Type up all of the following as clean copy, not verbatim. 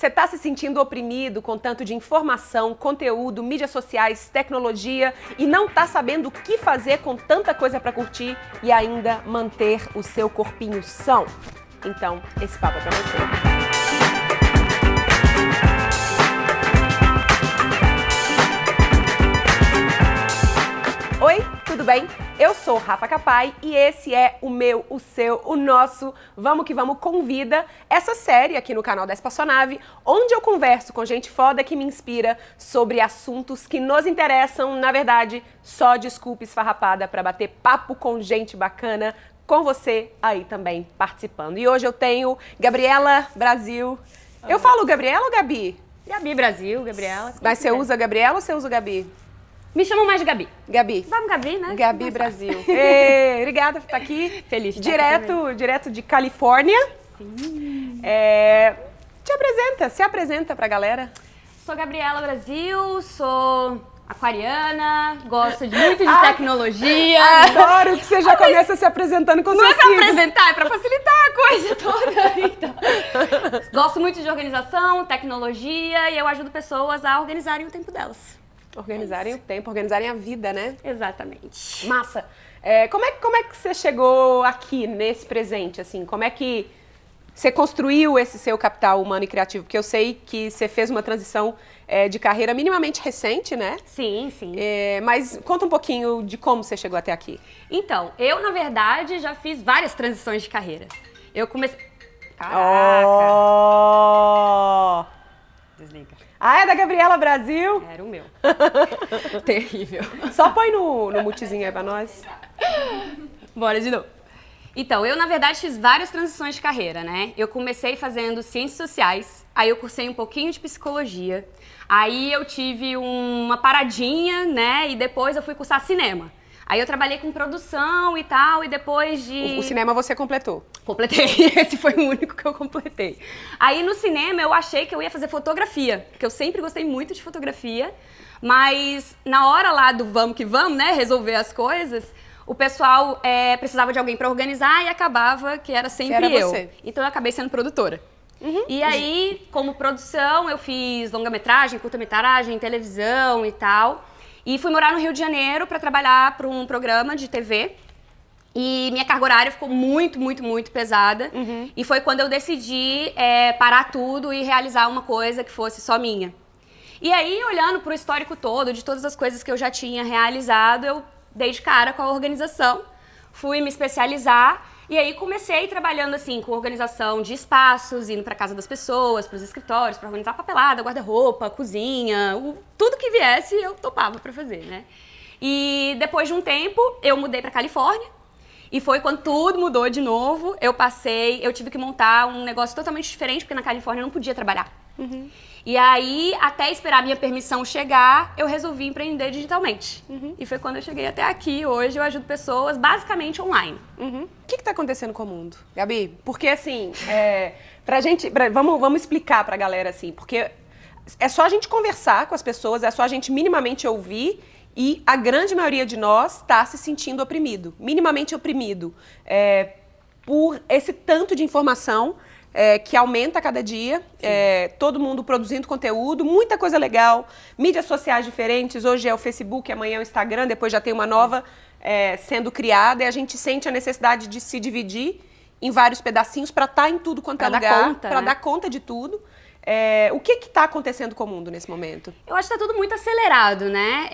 Você está se sentindo oprimido com tanto de informação, conteúdo, mídias sociais, tecnologia e não está sabendo o que fazer com tanta coisa para curtir e ainda manter o seu corpinho são? Então, esse papo é para você. Oi, tudo bem? Eu sou Rafa Capai e esse é o meu, o seu, o nosso Vamos que Vamos Convida, essa série aqui no canal da Espaçonave, onde eu converso com gente foda que me inspira sobre assuntos que nos interessam, na verdade, só desculpa esfarrapada para bater papo com gente bacana, com você aí também participando. E hoje eu tenho Gabriela Brasil. Eu falo Gabriela ou Gabi? Gabi Brasil, Gabriela. Mas você usa Gabriela ou você usa Gabi? Me chamam mais de Gabi. Gabi. Vamos, Gabi, né? Gabi Brasil. Ei, obrigada por estar aqui. Feliz de estar aqui Direto de Califórnia. Sim. Se apresenta pra galera. Sou Gabriela Brasil, sou aquariana, gosto muito de tecnologia. Adoro que você já começa se apresentando com Não é seus pra signos. apresentar, é pra facilitar a coisa toda. Então, gosto muito de organização, tecnologia e eu ajudo pessoas a organizarem o tempo delas. Organizarem o tempo, organizarem a vida, né? Exatamente. Massa. Como é que você chegou aqui, nesse presente, assim? Como é que você construiu esse seu capital humano e criativo? Porque eu sei que você fez uma transição de carreira minimamente recente, né? Sim, sim. Mas conta um pouquinho de como você chegou até aqui. Então, eu, na verdade, já fiz várias transições de carreira. Eu comecei... Caraca! Oh! Desliga. Ah, é da Gabriela Brasil? Era o meu. Terrível. Só põe no mutezinho aí pra nós. Bora de novo. Então, eu, na verdade, fiz várias transições de carreira, né? Eu comecei fazendo ciências sociais, aí eu cursei um pouquinho de psicologia, aí eu tive uma paradinha, né? E depois eu fui cursar cinema. Aí eu trabalhei com produção e tal, e depois de... O cinema você completou? Completei. Esse foi o único que eu completei. Aí no cinema eu achei que eu ia fazer fotografia, porque eu sempre gostei muito de fotografia, mas na hora lá do vamos que vamos, né, resolver as coisas, o pessoal precisava de alguém para organizar e acabava que era sempre eu. Você. Então eu acabei sendo produtora. E aí, como produção, eu fiz longa-metragem, curta-metragem, televisão e tal. E fui morar no Rio de Janeiro para trabalhar para um programa de TV. E minha carga horária ficou muito, muito, muito pesada. E foi quando eu decidi parar tudo e realizar uma coisa que fosse só minha. E aí, olhando para o histórico todo, de todas as coisas que eu já tinha realizado, eu dei de cara com a organização, fui me especializar. E aí comecei trabalhando assim com organização de espaços, indo para casa das pessoas, para os escritórios, para organizar papelada, guarda-roupa, cozinha, tudo que viesse eu topava para fazer, né? E depois de um tempo eu mudei para Califórnia e foi quando tudo mudou de novo. Eu tive que montar um negócio totalmente diferente porque na Califórnia eu não podia trabalhar. E aí, até esperar a minha permissão chegar, eu resolvi empreender digitalmente. E foi quando eu cheguei até aqui. Hoje eu ajudo pessoas basicamente online. O que está acontecendo com o mundo, Gabi? Porque assim, vamos explicar pra galera assim, porque é só a gente conversar com as pessoas, é só a gente minimamente ouvir e a grande maioria de nós está se sentindo oprimido, minimamente oprimido, por esse tanto de informação que aumenta a cada dia, todo mundo produzindo conteúdo, muita coisa legal, mídias sociais diferentes, hoje é o Facebook, amanhã é o Instagram, depois já tem uma nova sendo criada e a gente sente a necessidade de se dividir em vários pedacinhos para estar em tudo quanto é lugar, para dar conta de tudo. O que está acontecendo com o mundo nesse momento? Eu acho que está tudo muito acelerado, né?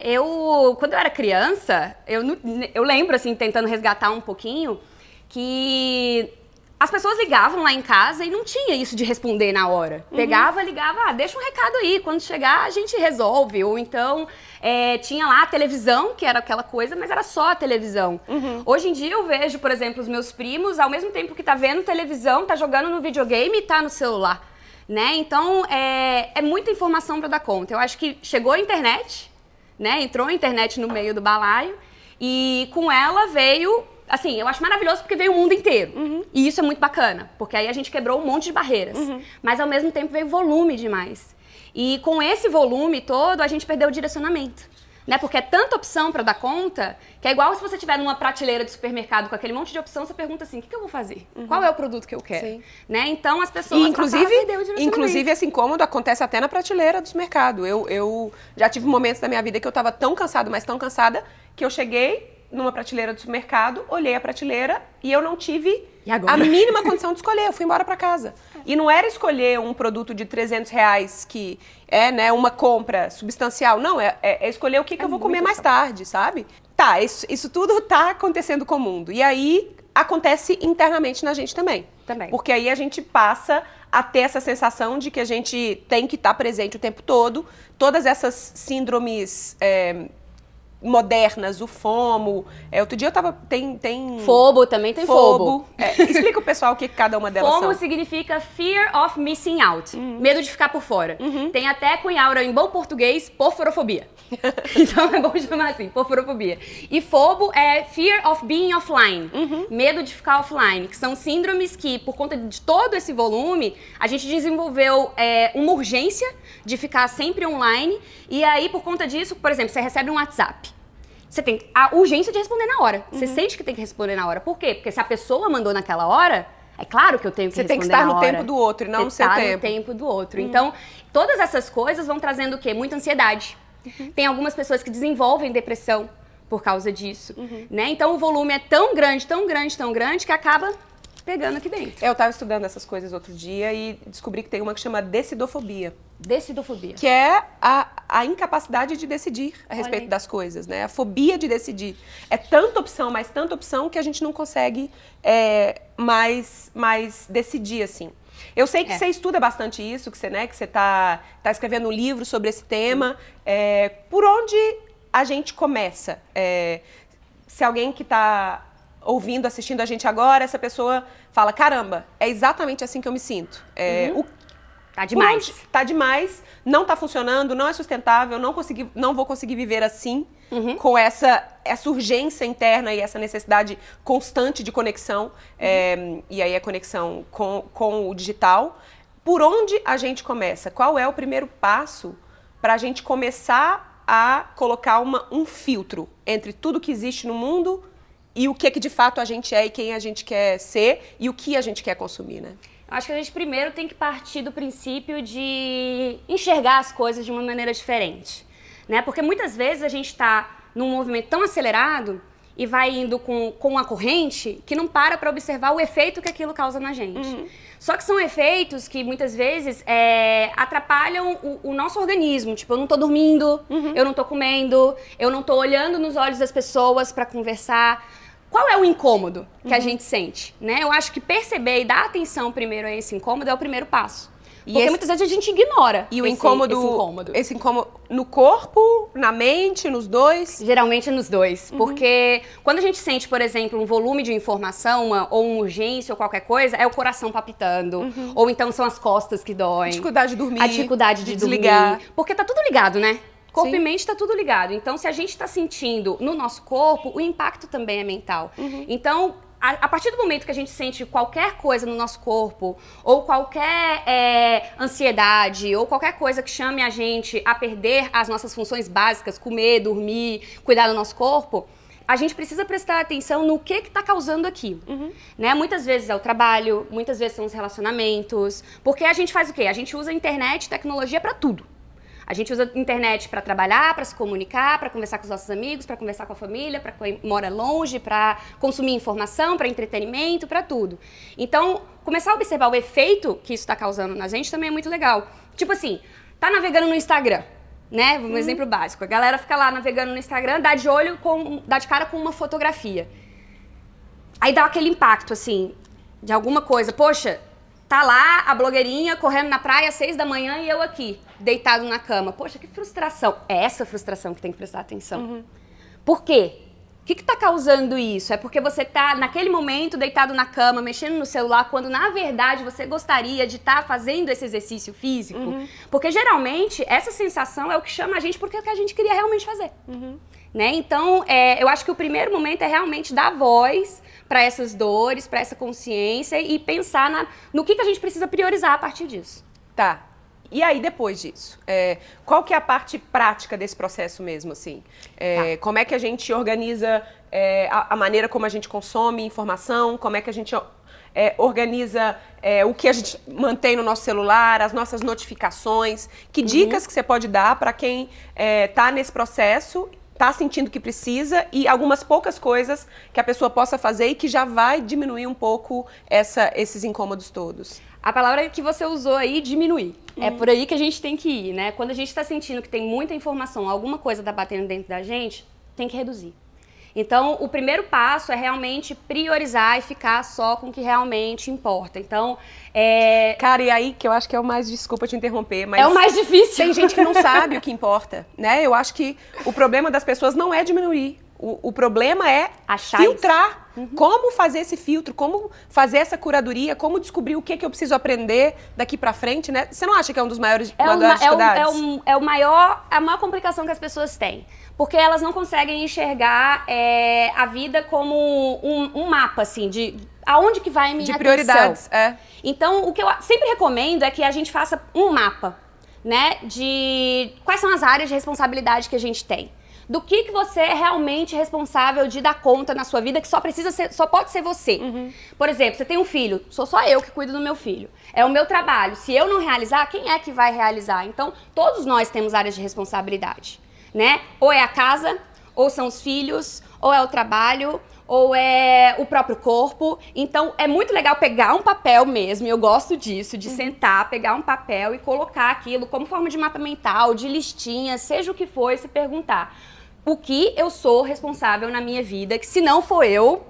Quando eu era criança, eu lembro, assim, tentando resgatar um pouquinho, que as pessoas ligavam lá em casa e não tinha isso de responder na hora. Pegava, ligava, deixa um recado aí, quando chegar a gente resolve. Ou então, tinha lá a televisão, que era aquela coisa, mas era só a televisão. Hoje em dia eu vejo, por exemplo, os meus primos, ao mesmo tempo que tá vendo televisão, tá jogando no videogame e tá no celular. Né? Então, é muita informação para dar conta. Eu acho que chegou a internet, né? Entrou a internet no meio do balaio e com ela veio... Assim, eu acho maravilhoso porque veio o mundo inteiro. E isso é muito bacana, porque aí a gente quebrou um monte de barreiras. Mas, ao mesmo tempo, veio volume demais. E com esse volume todo, a gente perdeu o direcionamento. Né? Porque é tanta opção para dar conta, que é igual se você estiver numa prateleira de supermercado com aquele monte de opção, você pergunta assim, o que eu vou fazer? Qual é o produto que eu quero? Né? Então, as pessoas passaram a perder o direcionamento. Inclusive, esse incômodo acontece até na prateleira do mercado. Eu já tive momentos da minha vida que eu estava tão cansada, mas tão cansada, que eu cheguei numa prateleira do supermercado, olhei a prateleira e eu não tive a mínima condição de escolher. Eu fui embora para casa. E não era escolher um produto de R$300 que é, né, uma compra substancial. Não, é escolher o que eu vou comer mais tarde, sabe? Tá, isso tudo tá acontecendo com o mundo. E aí acontece internamente na gente também. Porque aí a gente passa a ter essa sensação de que a gente tem que estar presente o tempo todo. Todas essas síndromes modernas, o FOMO. Outro dia eu tava... Tem FOBO, também tem FOBO. Explica o pessoal o que cada uma delas FOMO são. significa Fear of Missing Out. Medo de ficar por fora. Tem até cunhaura em bom português, porforofobia. Então é bom chamar assim, porforofobia. E FOBO é Fear of Being Offline. Medo de ficar offline. Que são síndromes que, por conta de todo esse volume, a gente desenvolveu uma urgência de ficar sempre online. E aí, por conta disso, por exemplo, você recebe um WhatsApp. Você tem a urgência de responder na hora. Você sente que tem que responder na hora. Por quê? Porque se a pessoa mandou naquela hora, é claro que eu tenho que responder na hora. Você tem que estar no tempo do outro e não no seu tempo. Você está no tempo do outro. Então, todas essas coisas vão trazendo o quê? Muita ansiedade. Tem algumas pessoas que desenvolvem depressão por causa disso. Né? Então, o volume é tão grande, tão grande, tão grande, que acaba pegando aqui dentro. Eu estava estudando essas coisas outro dia e descobri que tem uma que chama decidofobia. Decidofobia. Que é a incapacidade de decidir a respeito das coisas, né? A fobia de decidir. É tanta opção, mas tanta opção que a gente não consegue mais decidir, assim. Eu sei que você estuda bastante isso, que você tá escrevendo um livro sobre esse tema. Por onde a gente começa? Se alguém que está ouvindo, assistindo a gente agora, essa pessoa fala, caramba, é exatamente assim que eu me sinto. Tá demais. Tá demais, não tá funcionando, não é sustentável, não vou conseguir viver assim, com essa urgência interna e essa necessidade constante de conexão, e aí a conexão com o digital. Por onde a gente começa? Qual é o primeiro passo para a gente começar a colocar um filtro entre tudo que existe no mundo e o que de fato a gente é e quem a gente quer ser e o que a gente quer consumir, né? Acho que a gente primeiro tem que partir do princípio de enxergar as coisas de uma maneira diferente, né? Porque muitas vezes a gente está num movimento tão acelerado e vai indo com a corrente que não para observar o efeito que aquilo causa na gente. Só que são efeitos que muitas vezes atrapalham o nosso organismo. Tipo, eu não tô dormindo, eu não tô comendo, eu não tô olhando nos olhos das pessoas para conversar. Qual é o incômodo que a gente sente, né? Eu acho que perceber e dar atenção primeiro a esse incômodo é o primeiro passo. Porque muitas vezes a gente ignora esse incômodo. Esse incômodo no corpo, na mente, nos dois? Geralmente nos dois. Porque quando a gente sente, por exemplo, um volume de informação, ou uma urgência ou qualquer coisa, é o coração palpitando. Ou então são as costas que doem. Dificuldade de dormir. A dificuldade de desligar. Porque tá tudo ligado, né? Corpo e mente está tudo ligado. Então, se a gente está sentindo no nosso corpo, o impacto também é mental. Então, a partir do momento que a gente sente qualquer coisa no nosso corpo, ou qualquer ansiedade, ou qualquer coisa que chame a gente a perder as nossas funções básicas, comer, dormir, cuidar do nosso corpo, a gente precisa prestar atenção no que está causando aquilo. Né? Muitas vezes é o trabalho, muitas vezes são os relacionamentos. Porque a gente faz o quê? A gente usa a internet e tecnologia para tudo. A gente usa a internet para trabalhar, para se comunicar, para conversar com os nossos amigos, para conversar com a família, para quem mora longe, para consumir informação, para entretenimento, para tudo. Então, começar a observar o efeito que isso está causando na gente também é muito legal. Tipo assim, tá navegando no Instagram, né? Um exemplo básico. A galera fica lá navegando no Instagram, dá de cara com uma fotografia. Aí dá aquele impacto, assim, de alguma coisa. Poxa, tá lá a blogueirinha correndo na praia às 6 da manhã e eu aqui, deitado na cama. Poxa, que frustração. É essa frustração que tem que prestar atenção. Por quê? O que tá causando isso? É porque você tá, naquele momento, deitado na cama, mexendo no celular, quando, na verdade, você gostaria de estar fazendo esse exercício físico? Porque, geralmente, essa sensação é o que chama a gente porque é o que a gente queria realmente fazer. Né? Então, eu acho que o primeiro momento é realmente dar voz para essas dores, para essa consciência e pensar no que a gente precisa priorizar a partir disso. Tá. E aí, depois disso, qual que é a parte prática desse processo mesmo, assim? Como é que a gente organiza a maneira como a gente consome informação? Como é que a gente organiza o que a gente mantém no nosso celular, as nossas notificações? Que dicas que você pode dar para quem está nesse processo, está sentindo que precisa, e algumas poucas coisas que a pessoa possa fazer e que já vai diminuir um pouco esses incômodos todos? A palavra que você usou aí, diminuir. É por aí que a gente tem que ir, né? Quando a gente está sentindo que tem muita informação, alguma coisa está batendo dentro da gente, tem que reduzir. Então, o primeiro passo é realmente priorizar e ficar só com o que realmente importa. Então, Cara, e aí que eu acho que é o mais, desculpa te interromper, mas... É o mais difícil. Tem gente que não sabe o que importa, né? Eu acho que o problema das pessoas não é diminuir. O problema é achar filtrar. Como fazer esse filtro, como fazer essa curadoria, como descobrir o que eu preciso aprender daqui pra frente, né? Você não acha que é um dos maiores dificuldades? É a maior complicação que as pessoas têm. Porque elas não conseguem enxergar a vida como um mapa, assim, de aonde que vai a minha atenção. De prioridades, Então, o que eu sempre recomendo é que a gente faça um mapa, né? De quais são as áreas de responsabilidade que a gente tem. Do que você é realmente responsável de dar conta na sua vida, que só pode ser você. Por exemplo, você tem um filho, sou só eu que cuido do meu filho. É o meu trabalho. Se eu não realizar, quem é que vai realizar? Então, todos nós temos áreas de responsabilidade, né? Ou é a casa, ou são os filhos, ou é o trabalho, ou é o próprio corpo. Então, é muito legal pegar um papel mesmo, e eu gosto disso, de sentar, pegar um papel e colocar aquilo como forma de mapa mental, de listinha, seja o que for, e se perguntar: o que eu sou responsável na minha vida, que se não for eu,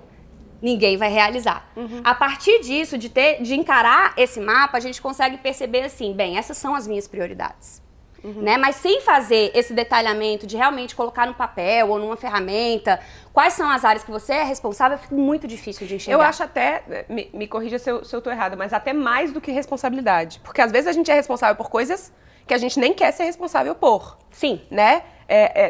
ninguém vai realizar. A partir disso, de encarar esse mapa, a gente consegue perceber assim, bem, essas são as minhas prioridades. Né? Mas sem fazer esse detalhamento de realmente colocar no papel ou numa ferramenta quais são as áreas que você é responsável, fica muito difícil de enxergar. Eu acho até, me corrija se eu estou errada, mas até mais do que responsabilidade. Porque às vezes a gente é responsável por coisas que a gente nem quer ser responsável por. Sim. Né?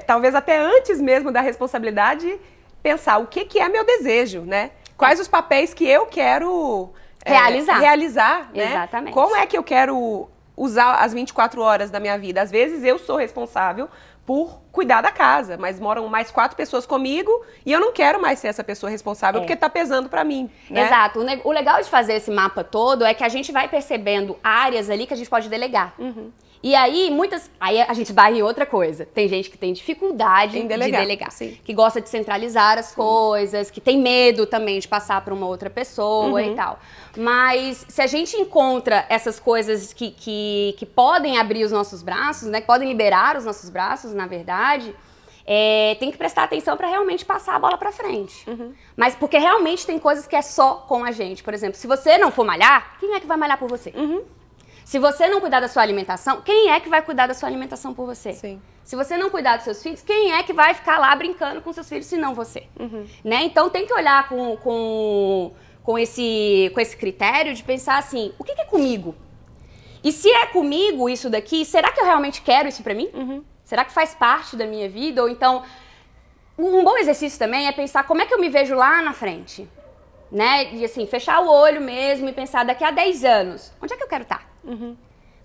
Talvez até antes mesmo da responsabilidade, pensar o que é meu desejo, né? Quais os papéis que eu quero realizar, né? Exatamente. Como é que eu quero usar as 24 horas da minha vida? Às vezes eu sou responsável por cuidar da casa, mas moram mais 4 pessoas comigo e eu não quero mais ser essa pessoa responsável porque tá pesando pra mim, né? Exato. O legal de fazer esse mapa todo é que a gente vai percebendo áreas ali que a gente pode delegar. E aí, aí a gente vai em outra coisa. Tem gente que tem dificuldade de delegar. Sim. Que gosta de centralizar as coisas, que tem medo também de passar para uma outra pessoa e tal. Mas se a gente encontra essas coisas que podem abrir os nossos braços, né? Que podem liberar os nossos braços, na verdade, tem que prestar atenção para realmente passar a bola para frente. Mas porque realmente tem coisas que é só com a gente. Por exemplo, se você não for malhar, quem é que vai malhar por você? Se você não cuidar da sua alimentação, quem é que vai cuidar da sua alimentação por você? Sim. Se você não cuidar dos seus filhos, quem é que vai ficar lá brincando com seus filhos, se não você? Né? Então tem que olhar com esse critério de pensar assim, o que é comigo? E se é comigo isso daqui, será que eu realmente quero isso pra mim? Será que faz parte da minha vida? Ou então, um bom exercício também é pensar como é que eu me vejo lá na frente. Né? E assim, fechar o olho mesmo e pensar daqui a 10 anos, onde é que eu quero estar?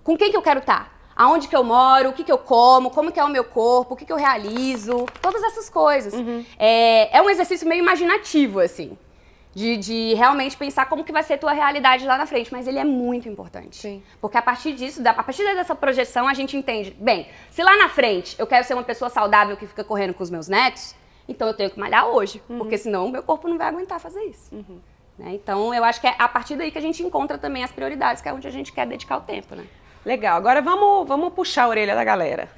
Com quem que eu quero estar? Aonde que eu moro? O que eu como? Como que é o meu corpo? O que eu realizo? Todas essas coisas. É um exercício meio imaginativo, assim. De realmente pensar como que vai ser a tua realidade lá na frente. Mas ele é muito importante. Sim. Porque a partir disso, a partir dessa projeção, a gente entende. Bem, se lá na frente eu quero ser uma pessoa saudável que fica correndo com os meus netos, então eu tenho que malhar hoje. Porque senão o meu corpo não vai aguentar fazer isso. Né? Então, eu acho que é a partir daí que a gente encontra também as prioridades, que é onde a gente quer dedicar o tempo, né? Legal. Agora vamos puxar a orelha da galera.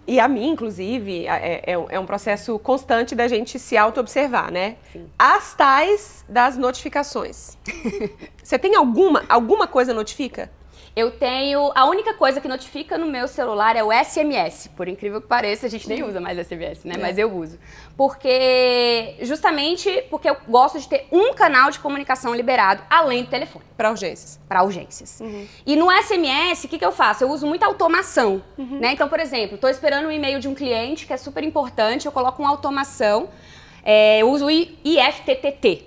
E a mim, inclusive, é um processo constante da gente se auto-observar, né? Sim. As tais das notificações. Você tem alguma coisa notifica? Eu tenho... A única coisa que notifica no meu celular é o SMS. Por incrível que pareça, a gente nem usa mais SMS, né? Mas eu uso. Justamente porque eu gosto de ter um canal de comunicação liberado, além do telefone. Para urgências. Para urgências. E no SMS, o que eu faço? Eu uso muita automação, né? Então, por exemplo, estou esperando um e-mail de um cliente que é super importante, eu coloco uma automação. eu uso o IFTTT.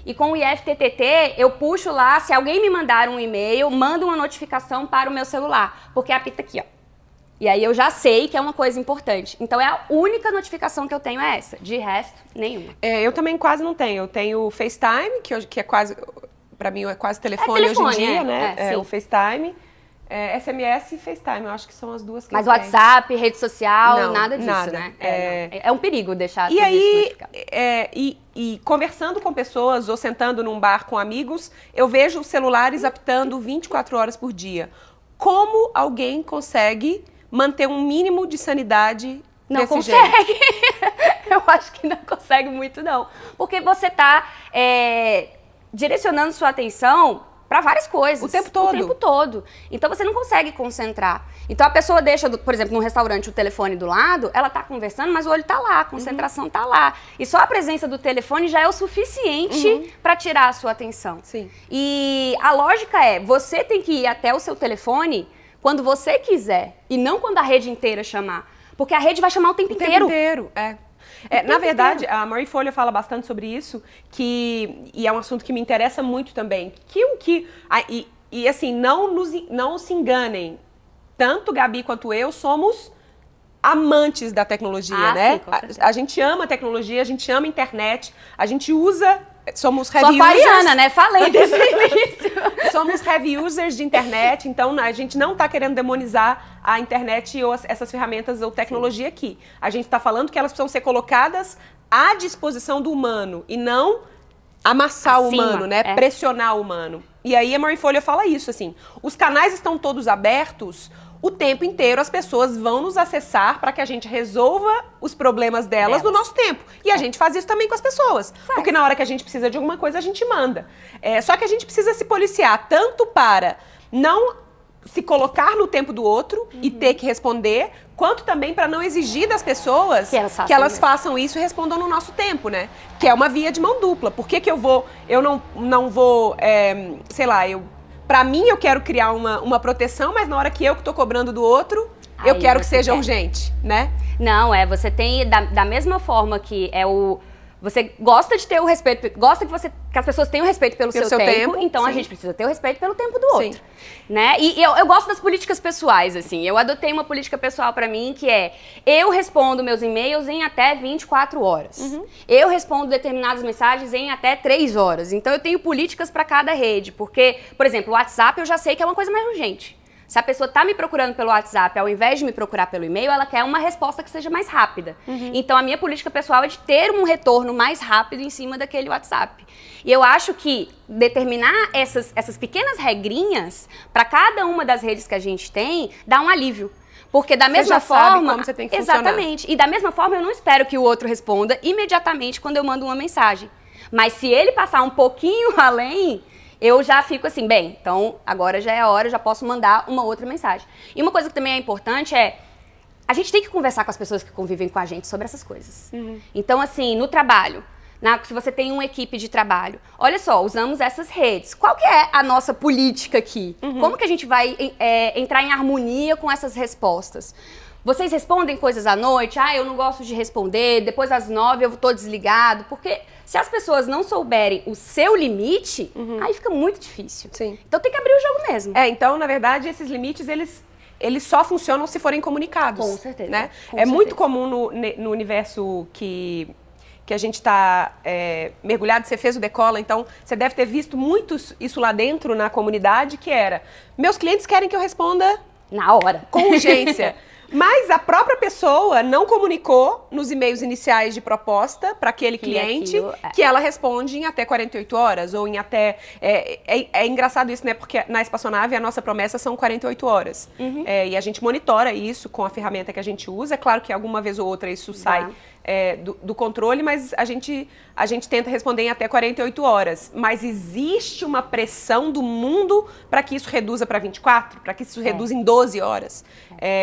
E com o IFTTT, eu puxo lá, se alguém me mandar um e-mail, manda uma notificação para o meu celular, porque apita aqui, ó. E aí eu já sei que é uma coisa importante. Então, a única notificação que eu tenho é essa. De resto, nenhuma. Eu também quase não tenho. Eu tenho o FaceTime, que é quase... Pra mim, é quase telefone hoje em dia, né? O FaceTime. SMS e FaceTime, eu acho que são as duas que Mas eu tenho. WhatsApp, rede social, Não, nada disso, nada. né? É um perigo deixar E tudo aí, isso notificado. e conversando com pessoas ou sentando num bar com amigos, eu vejo os celulares apitando 24 horas por dia. Como alguém consegue manter um mínimo de sanidade Não desse consegue. jeito? Eu acho que não consegue muito, não. Porque você tá direcionando sua atenção para várias coisas. O tempo todo. O tempo todo. Então, você não consegue concentrar. Então, a pessoa deixa, por exemplo, num restaurante, o telefone do lado, ela tá conversando, mas o olho tá lá, a concentração tá lá. E só a presença do telefone já é o suficiente para tirar a sua atenção. Sim. E a lógica é, você tem que ir até o seu telefone quando você quiser, e não quando a rede inteira chamar. Porque a rede vai chamar o tempo inteiro. O tempo inteiro, na verdade, a Marie Folha fala bastante sobre isso, e é um assunto que me interessa muito também. Assim, não se enganem, tanto Gabi quanto eu somos amantes da tecnologia, né? Sim, com certeza. A gente ama a tecnologia, a gente ama a internet, a gente usa... Somos heavy Sou aquariana, users. né? Falei desde o início. Somos heavy users de internet, então a gente não está querendo demonizar a internet ou essas ferramentas ou tecnologia aqui. A gente está falando que elas precisam ser colocadas à disposição do humano e não amassar o humano, né? Pressionar o humano. E aí a Marie Folha fala isso, assim, os canais estão todos abertos, o tempo inteiro as pessoas vão nos acessar para que a gente resolva os problemas delas no nosso tempo. E a gente faz isso também com as pessoas. Porque na hora que a gente precisa de alguma coisa, a gente manda. Só que a gente precisa se policiar tanto para não se colocar no tempo do outro e ter que responder, quanto também para não exigir das pessoas que elas façam isso e respondam no nosso tempo, né? Que é uma via de mão dupla. Por que eu não vou, sei lá, pra mim, eu quero criar uma proteção, mas na hora que eu tô cobrando do outro, eu quero que seja urgente, né? Não, você tem, da mesma forma que você gosta de ter o respeito, gosta que as pessoas tenham respeito pelo seu tempo, então a gente precisa ter o respeito pelo tempo do outro, né? E eu gosto das políticas pessoais, assim, eu adotei uma política pessoal pra mim que eu respondo meus e-mails em até 24 horas. Eu respondo determinadas mensagens em até 3 horas. Então eu tenho políticas pra cada rede, porque, por exemplo, o WhatsApp eu já sei que é uma coisa mais urgente. Se a pessoa tá me procurando pelo WhatsApp, ao invés de me procurar pelo e-mail, ela quer uma resposta que seja mais rápida. Então, a minha política pessoal é de ter um retorno mais rápido em cima daquele WhatsApp. E eu acho que determinar essas pequenas regrinhas para cada uma das redes que a gente tem, dá um alívio. Porque da mesma forma... Sabe como você tem que funcionar. Exatamente. E da mesma forma, eu não espero que o outro responda imediatamente quando eu mando uma mensagem. Mas se ele passar um pouquinho além... eu já fico assim, bem, então agora já é a hora, já posso mandar uma outra mensagem. E uma coisa que também é importante a gente tem que conversar com as pessoas que convivem com a gente sobre essas coisas. Então, assim, no trabalho, se você tem uma equipe de trabalho, olha só, usamos essas redes. Qual que é a nossa política aqui? Como que a gente vai entrar em harmonia com essas respostas? Vocês respondem coisas à noite? Eu não gosto de responder, depois das 9 eu tô desligado. Porque se as pessoas não souberem o seu limite, aí fica muito difícil. Então tem que abrir o jogo mesmo. Então, na verdade, esses limites, eles só funcionam se forem comunicados. Com certeza. Né? Com certeza. Muito comum no universo que a gente está mergulhado, você fez o Decola, então você deve ter visto muito isso lá dentro na comunidade, que era, meus clientes querem que eu responda na hora, com urgência. Mas a própria pessoa não comunicou nos e-mails iniciais de proposta para aquele cliente que ela responde em até 48 horas ou em até... É engraçado isso, né? Porque na espaçonave a nossa promessa são 48 horas. E a gente monitora isso com a ferramenta que a gente usa. É claro que alguma vez ou outra isso sai do controle, mas a gente tenta responder em até 48 horas. Mas existe uma pressão do mundo para que isso reduza para 24, para que isso reduza em 12 horas.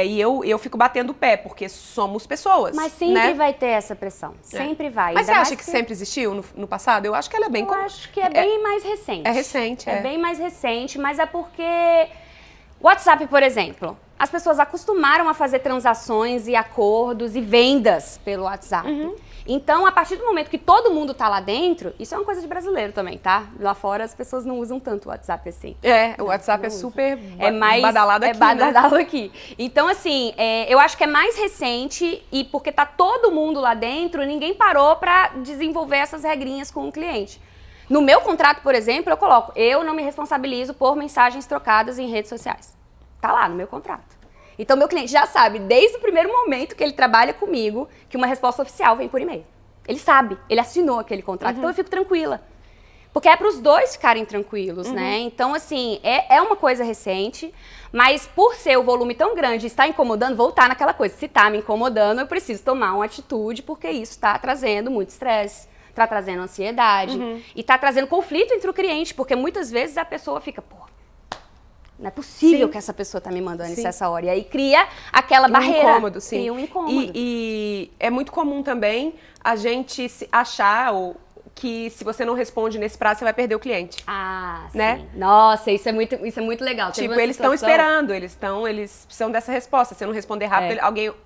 E eu fico batendo o pé, porque somos pessoas. Mas sempre vai ter essa pressão. Sempre vai. Mas você acha que sempre existiu no passado? Eu acho que ela é bem... Eu acho que é bem mais recente. É recente, É bem mais recente, mas é porque... WhatsApp, por exemplo, as pessoas acostumaram a fazer transações e acordos e vendas pelo WhatsApp. Então, a partir do momento que todo mundo tá lá dentro, isso é uma coisa de brasileiro também, tá? Lá fora as pessoas não usam tanto o WhatsApp assim. O WhatsApp é super mais badalado aqui, badalado aqui. Então, assim, eu acho que é mais recente e porque tá todo mundo lá dentro, ninguém parou pra desenvolver essas regrinhas com o cliente. No meu contrato, por exemplo, eu coloco, eu não me responsabilizo por mensagens trocadas em redes sociais. Tá lá no meu contrato. Então, meu cliente já sabe, desde o primeiro momento que ele trabalha comigo, que uma resposta oficial vem por e-mail. Ele sabe, ele assinou aquele contrato, então eu fico tranquila. Porque é para os dois ficarem tranquilos, né? Então, assim, é uma coisa recente, mas por ser o volume tão grande e estar incomodando, voltar naquela coisa. Se está me incomodando, eu preciso tomar uma atitude, porque isso está trazendo muito estresse, está trazendo ansiedade e está trazendo conflito entre o cliente, porque muitas vezes a pessoa fica, pô, não é possível que essa pessoa tá me mandando isso essa hora. E aí cria aquela barreira. Incômodo, sim. Cria um incômodo. E é muito comum também a gente achar que se você não responde nesse prazo, você vai perder o cliente. Ah, né? Sim. Nossa, isso é muito legal. Tipo, eles estão esperando, eles precisam dessa resposta. Se eu não responder rápido,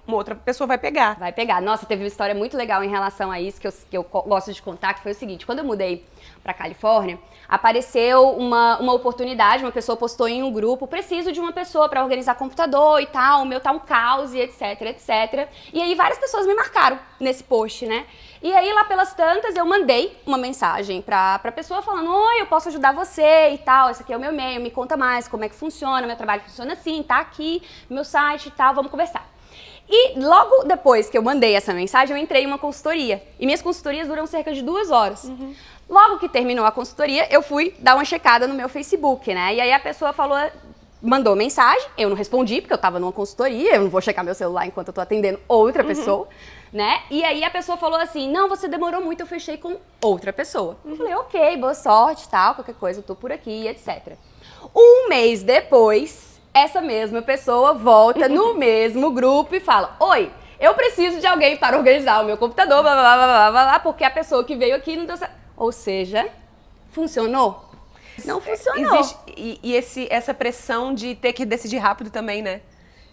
uma outra pessoa vai pegar. Vai pegar. Nossa, teve uma história muito legal em relação a isso, que eu gosto de contar, que foi o seguinte. Quando eu mudei pra Califórnia, apareceu uma oportunidade, uma pessoa postou em um grupo, preciso de uma pessoa para organizar computador e tal, o meu tá um caos e etc, etc. E aí várias pessoas me marcaram nesse post, né? E aí lá pelas tantas eu mandei uma mensagem pra pessoa falando, oi, eu posso ajudar você e tal, esse aqui é o meu e-mail, me conta mais como é que funciona, meu trabalho funciona assim, tá aqui, meu site e tal, vamos conversar. E logo depois que eu mandei essa mensagem, eu entrei em uma consultoria. E minhas consultorias duram cerca de 2 horas. Logo que terminou a consultoria, eu fui dar uma checada no meu Facebook, né? E aí a pessoa mandou mensagem, eu não respondi, porque eu tava numa consultoria, eu não vou checar meu celular enquanto eu tô atendendo outra pessoa, né? E aí a pessoa falou assim, não, você demorou muito, eu fechei com outra pessoa. Eu falei, ok, boa sorte, tal, qualquer coisa, eu tô por aqui, etc. Um mês depois, essa mesma pessoa volta no mesmo grupo e fala, oi, eu preciso de alguém para organizar o meu computador, blá, blá, blá, blá, blá, blá, porque a pessoa que veio aqui não deu certo. Ou seja, funcionou? Não funcionou. Existe essa pressão de ter que decidir rápido também, né?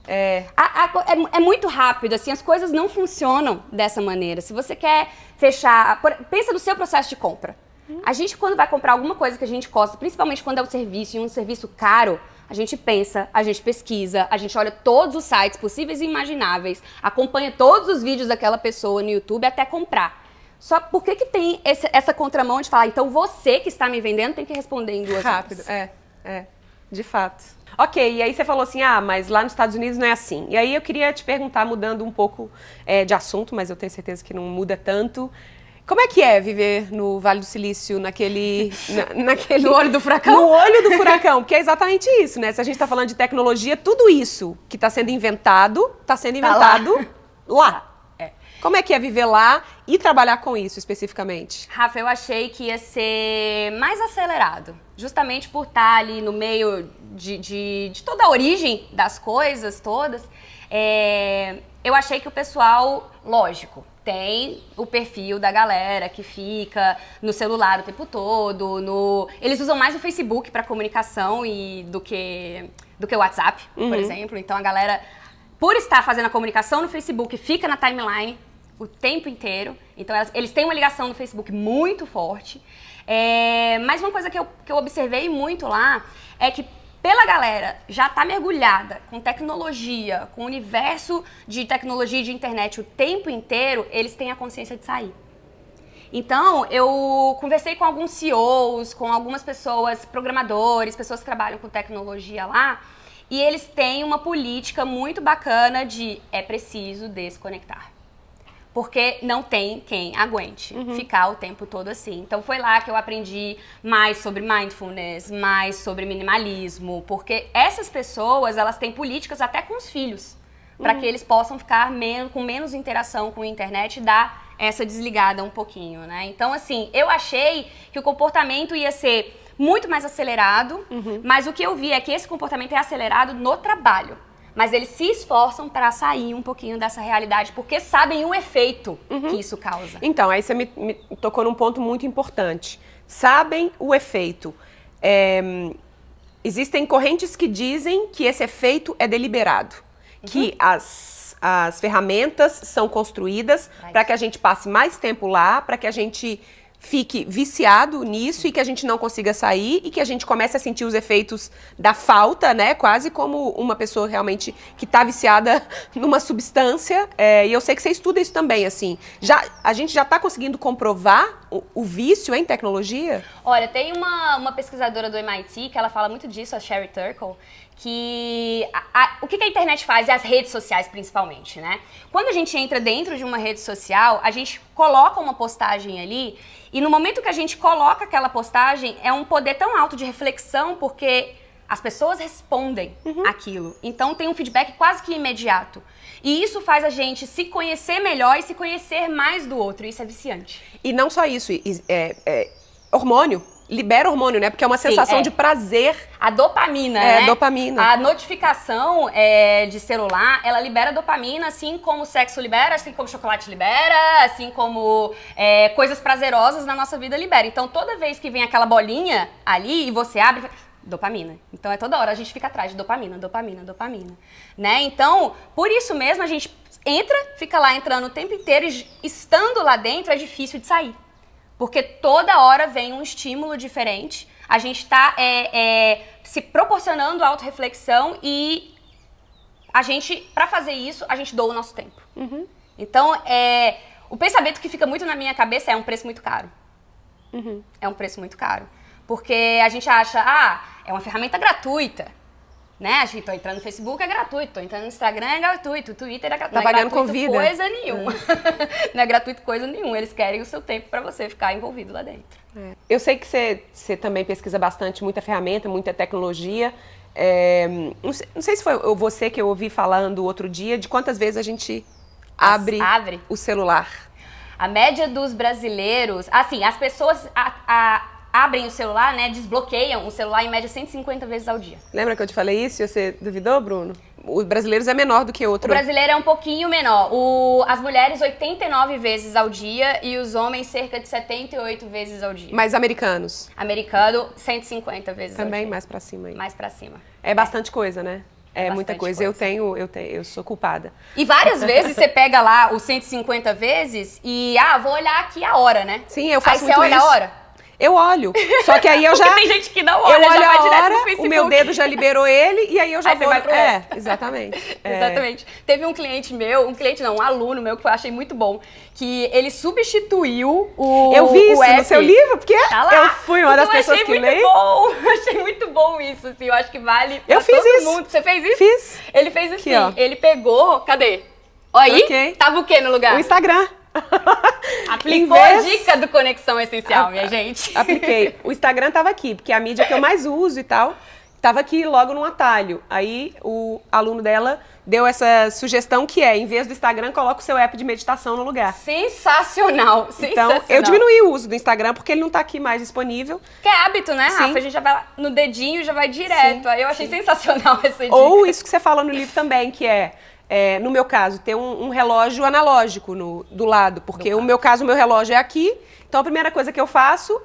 É muito rápido, assim, as coisas não funcionam dessa maneira. Se você quer fechar... Pensa no seu processo de compra. A gente, quando vai comprar alguma coisa que a gente gosta, principalmente quando é um serviço e um serviço caro, a gente pensa, a gente pesquisa, a gente olha todos os sites possíveis e imagináveis, acompanha todos os vídeos daquela pessoa no YouTube até comprar. Só por que tem essa contramão de falar, então você que está me vendendo tem que responder em 2 horas? Rápido, de fato. Ok, e aí você falou assim, mas lá nos Estados Unidos não é assim. E aí eu queria te perguntar, mudando um pouco de assunto, mas eu tenho certeza que não muda tanto. Como é que é viver no Vale do Silício, naquele... No olho do furacão? No olho do furacão, porque é exatamente isso, né? Se a gente está falando de tecnologia, tudo isso que está sendo inventado lá. Como é que é viver lá e trabalhar com isso especificamente? Rafa, eu achei que ia ser mais acelerado. Justamente por estar ali no meio de toda a origem das coisas todas. Eu achei que o pessoal, lógico, tem o perfil da galera que fica no celular o tempo todo. Eles usam mais o Facebook para comunicação do que o WhatsApp, por exemplo. Então a galera, por estar fazendo a comunicação no Facebook, fica na timeline o tempo inteiro. Então eles têm uma ligação no Facebook muito forte. Mas uma coisa que eu observei muito lá é que pela galera já tá mergulhada com tecnologia, com o universo de tecnologia e de internet o tempo inteiro, eles têm a consciência de sair. Então, eu conversei com alguns CEOs, com algumas pessoas, programadores, pessoas que trabalham com tecnologia lá, e eles têm uma política muito bacana de é preciso desconectar. Porque não tem quem aguente ficar o tempo todo assim. Então foi lá que eu aprendi mais sobre mindfulness, mais sobre minimalismo, porque essas pessoas, elas têm políticas até com os filhos, para que eles possam ficar com menos interação com a internet e dar essa desligada um pouquinho, né? Então, assim, eu achei que o comportamento ia ser muito mais acelerado, mas o que eu vi é que esse comportamento é acelerado no trabalho. Mas eles se esforçam para sair um pouquinho dessa realidade, porque sabem o efeito que isso causa. Então, aí você me tocou num ponto muito importante. Sabem o efeito. Existem correntes que dizem que esse efeito é deliberado. Que as as ferramentas são construídas para que a gente passe mais tempo lá, para que a gente fique viciado nisso e que a gente não consiga sair e que a gente comece a sentir os efeitos da falta, né? Quase como uma pessoa realmente que está viciada numa substância. E eu sei que você estuda isso também, assim. A gente já está conseguindo comprovar o vício em tecnologia? Olha, tem uma pesquisadora do MIT que ela fala muito disso, a Sherry Turkle, que o que a internet faz, e as redes sociais principalmente, né? Quando a gente entra dentro de uma rede social, a gente coloca uma postagem ali e no momento que a gente coloca aquela postagem, é um poder tão alto de reflexão porque as pessoas respondem aquilo. Então tem um feedback quase que imediato. E isso faz a gente se conhecer melhor e se conhecer mais do outro. Isso é viciante. E não só isso, hormônio. Libera hormônio, né? Porque é uma sensação de prazer. A dopamina, né? Dopamina. A notificação de celular, ela libera dopamina, assim como o sexo libera, assim como o chocolate libera, assim como coisas prazerosas na nossa vida libera. Então, toda vez que vem aquela bolinha ali e você abre, dopamina. Então, é toda hora a gente fica atrás de dopamina, dopamina, dopamina. Né? Então, por isso mesmo, a gente fica lá entrando o tempo inteiro e estando lá dentro é difícil de sair. Porque toda hora vem um estímulo diferente, a gente está se proporcionando autorreflexão e a gente, para fazer isso, a gente doa o nosso tempo. Então, o pensamento que fica muito na minha cabeça é um preço muito caro. É um preço muito caro. Porque a gente acha, é uma ferramenta gratuita. Né? A gente tô entrando no Facebook, é gratuito, tô entrando no Instagram, é gratuito, o Twitter é gratuito. Tá pagando com vida. Não é gratuito coisa nenhuma. Não é gratuito coisa nenhuma. Eles querem o seu tempo para você ficar envolvido lá dentro. Eu sei que você também pesquisa bastante, muita ferramenta, muita tecnologia. Não sei se foi você que eu ouvi falando outro dia de quantas vezes a gente abre o celular. A média dos brasileiros... Assim, as pessoas... abrem o celular, né, desbloqueiam o celular em média 150 vezes ao dia. Lembra que eu te falei isso e você duvidou, Bruno? Os brasileiros é menor do que outro. O brasileiro é um pouquinho menor. As mulheres 89 vezes ao dia e os homens cerca de 78 vezes ao dia. Mas americanos? Americano, 150 vezes também ao dia. Mais pra cima aí. Mais pra cima. É bastante coisa, né? É muita coisa. Eu sou culpada. E várias vezes você pega lá os 150 vezes e, vou olhar aqui a hora, né? Sim, eu faço muito isso. Aí você olha a hora? Eu olho, só que aí eu já... Porque tem gente que não olha, eu olho já vai a direto hora, no Facebook. O meu dedo já liberou ele e aí eu já aí vou... Você vai pro resto. Exatamente. Exatamente. Teve um cliente meu, um aluno meu que eu achei muito bom, que ele substituiu Eu vi isso app. No seu livro, porque tá lá. Eu fui uma das pessoas que leio. Eu achei muito bom isso, assim, eu acho que vale pra todo mundo. Você fez isso? Fiz. Ele fez assim, aqui, ele pegou, cadê? Olha aí, tava o que no lugar? O Instagram. Aplicou a dica do Conexão Essencial, minha gente. Apliquei. O Instagram tava aqui, porque é a mídia que eu mais uso e tal. Tava aqui logo num atalho. Aí o aluno dela deu essa sugestão que em vez do Instagram, coloca o seu app de meditação no lugar. Sensacional, Então, eu diminuí o uso do Instagram porque ele não tá aqui mais disponível. Que é hábito, né, Rafa? Sim. A gente já vai lá no dedinho, já vai direto. Aí eu achei sensacional essa dica. Ou isso que você fala no livro também, que no meu caso, ter um relógio analógico do lado, porque o meu caso, o meu relógio é aqui, então a primeira coisa que eu faço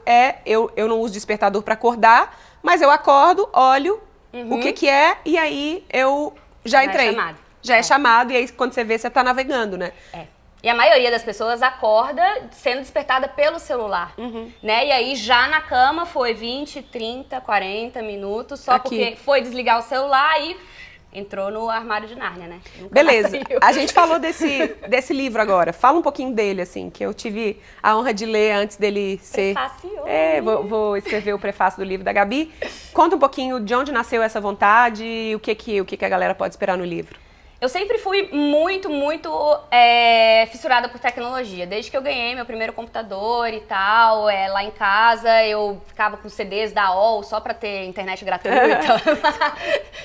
eu não uso despertador para acordar, mas eu acordo, olho o que é, e aí eu já entrei. É chamado. Já é chamado, e aí quando você vê, você tá navegando, né? E a maioria das pessoas acorda sendo despertada pelo celular, né? E aí já na cama foi 20, 30, 40 minutos, só porque foi desligar o celular e... entrou no armário de Nárnia, né? Nunca Beleza. A gente falou desse livro agora. Fala um pouquinho dele, assim, que eu tive a honra de ler antes dele ser... Prefaciou. Vou escrever o prefácio do livro da Gabi. Conta um pouquinho de onde nasceu essa vontade e o que a galera pode esperar no livro. Eu sempre fui muito, muito fissurada por tecnologia. Desde que eu ganhei meu primeiro computador e tal, lá em casa eu ficava com CDs da AOL só pra ter internet gratuita.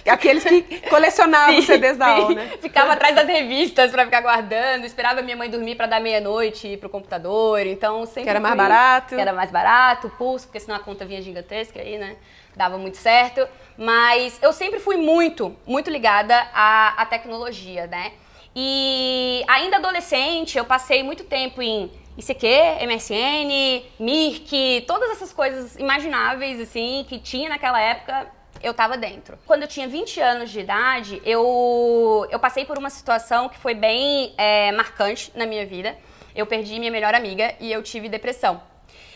Aqueles que colecionavam CDs da AOL, né? Ficava atrás das revistas pra ficar guardando, esperava minha mãe dormir pra dar meia-noite e ir pro computador. Então sempre que era mais barato. Que era mais barato, pulso, porque senão a conta vinha gigantesca aí, né? Dava muito certo. Mas eu sempre fui muito, muito ligada à tecnologia, né? E ainda adolescente, eu passei muito tempo em ICQ, MSN, Mirk, todas essas coisas imagináveis, assim, que tinha naquela época. eu tava dentro. Quando eu tinha 20 anos de idade, eu passei por uma situação que foi bem marcante na minha vida. Eu perdi minha melhor amiga e eu tive depressão.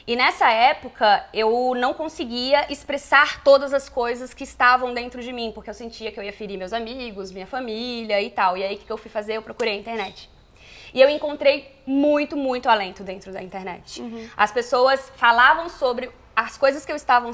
E nessa época, eu não conseguia expressar todas as coisas que estavam dentro de mim, porque eu sentia que eu ia ferir meus amigos, minha família e tal. E aí, o que eu fui fazer? Eu procurei a internet. E eu encontrei muito, muito alento dentro da internet. As pessoas falavam sobre as coisas que eu estava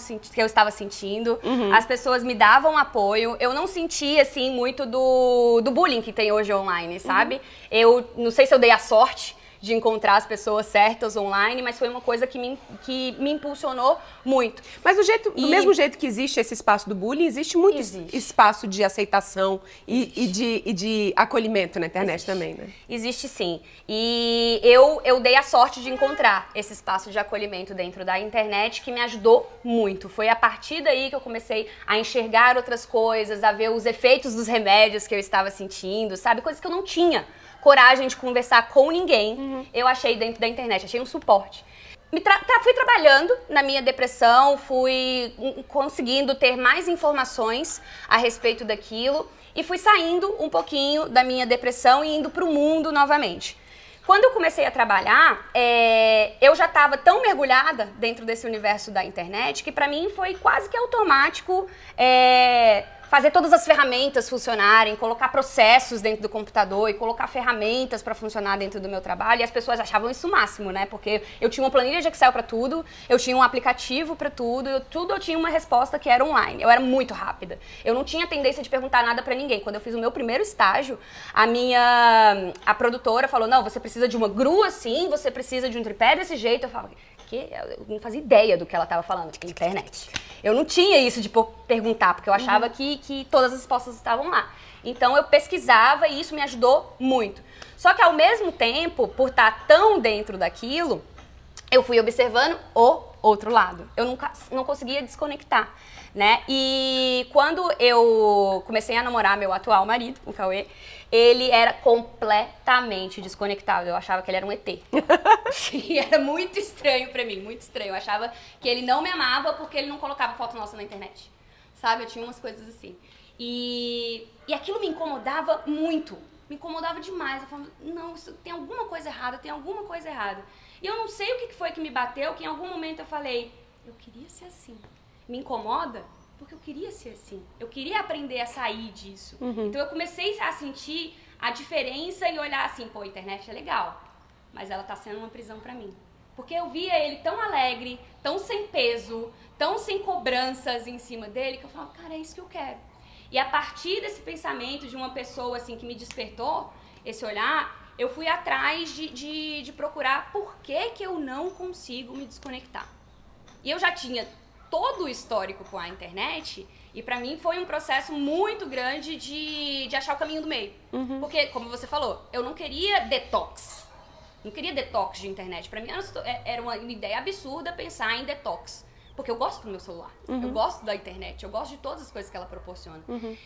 sentindo, as pessoas me davam apoio. Eu não sentia, assim, muito do bullying que tem hoje online, sabe? Eu não sei se eu dei a sorte de encontrar as pessoas certas online, mas foi uma coisa que me impulsionou muito. Mas do mesmo jeito que existe esse espaço do bullying, existe muito espaço de aceitação e de acolhimento na internet também, né? Existe sim. E eu dei a sorte de encontrar esse espaço de acolhimento dentro da internet que me ajudou muito. Foi a partir daí que eu comecei a enxergar outras coisas, a ver os efeitos dos remédios que eu estava sentindo, sabe? Coisas que eu não tinha coragem de conversar com ninguém, eu achei dentro da internet, achei um suporte. Fui trabalhando na minha depressão, fui conseguindo ter mais informações a respeito daquilo e fui saindo um pouquinho da minha depressão e indo para o mundo novamente. Quando eu comecei a trabalhar, eu já estava tão mergulhada dentro desse universo da internet que para mim foi quase que automático fazer todas as ferramentas funcionarem, colocar processos dentro do computador e colocar ferramentas para funcionar dentro do meu trabalho. E as pessoas achavam isso o máximo, né? Porque eu tinha uma planilha de Excel para tudo, eu tinha um aplicativo para tudo, eu tinha uma resposta que era online. Eu era muito rápida. Eu não tinha tendência de perguntar nada para ninguém. Quando eu fiz o meu primeiro estágio, a produtora falou, não, você precisa de uma grua assim, você precisa de um tripé desse jeito. Eu falava, eu não fazia ideia do que ela estava falando, tipo, internet. Eu não tinha isso de perguntar, porque eu achava que todas as respostas estavam lá. Então eu pesquisava e isso me ajudou muito. Só que ao mesmo tempo, por estar tão dentro daquilo, eu fui observando o outro lado. Eu não conseguia desconectar, né? E quando eu comecei a namorar meu atual marido, o Cauê, ele era completamente desconectado. Eu achava que ele era um ET. E era muito estranho pra mim, muito estranho. Eu achava que ele não me amava porque ele não colocava foto nossa na internet. Sabe? Eu tinha umas coisas assim. E aquilo me incomodava muito. Me incomodava demais. Eu falava, não, tem alguma coisa errada, tem alguma coisa errada. E eu não sei o que foi que me bateu, que em algum momento eu falei, eu queria ser assim. Me incomoda? Porque eu queria ser assim. Eu queria aprender a sair disso. Então eu comecei a sentir a diferença e olhar assim, pô, a internet é legal, mas ela tá sendo uma prisão pra mim. Porque eu via ele tão alegre, tão sem peso, tão sem cobranças em cima dele, que eu falava, cara, é isso que eu quero. E a partir desse pensamento de uma pessoa assim que me despertou esse olhar, eu fui atrás de procurar por que eu não consigo me desconectar. E eu já tinha todo o histórico com a internet e pra mim foi um processo muito grande de achar o caminho do meio. Porque, como você falou, eu não queria detox. Não queria detox de internet. Pra mim era uma ideia absurda pensar em detox. Porque eu gosto do meu celular, eu gosto da internet, eu gosto de todas as coisas que ela proporciona.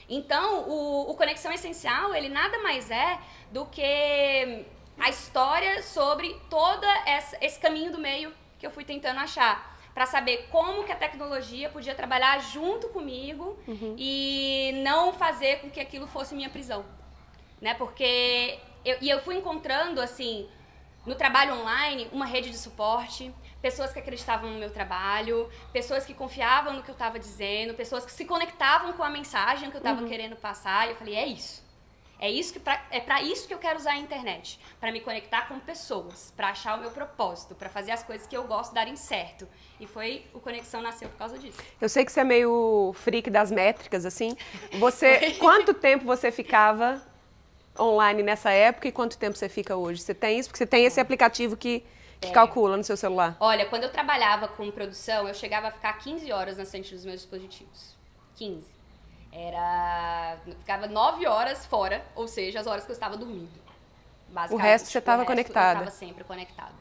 Então, o Conexão Essencial, ele nada mais é do que a história sobre todo esse caminho do meio que eu fui tentando achar. Para saber como que a tecnologia podia trabalhar junto comigo e não fazer com que aquilo fosse minha prisão, né? Porque eu fui encontrando, assim, no trabalho online, uma rede de suporte, pessoas que acreditavam no meu trabalho, pessoas que confiavam no que eu estava dizendo, pessoas que se conectavam com a mensagem que eu estava querendo passar. E eu falei, é isso. É para isso que eu quero usar a internet, para me conectar com pessoas, para achar o meu propósito, para fazer as coisas que eu gosto darem certo. E o Conexão nasceu por causa disso. Eu sei que você é meio freak das métricas, assim. Quanto tempo você ficava online nessa época e quanto tempo você fica hoje? Você tem isso? Porque você tem esse aplicativo que calcula no seu celular. Olha, quando eu trabalhava com produção, eu chegava a ficar 15 horas na frente dos meus dispositivos. 15. Ficava 9 horas fora, ou seja, as horas que eu estava dormindo. O resto você estava conectada. Eu estava sempre conectada.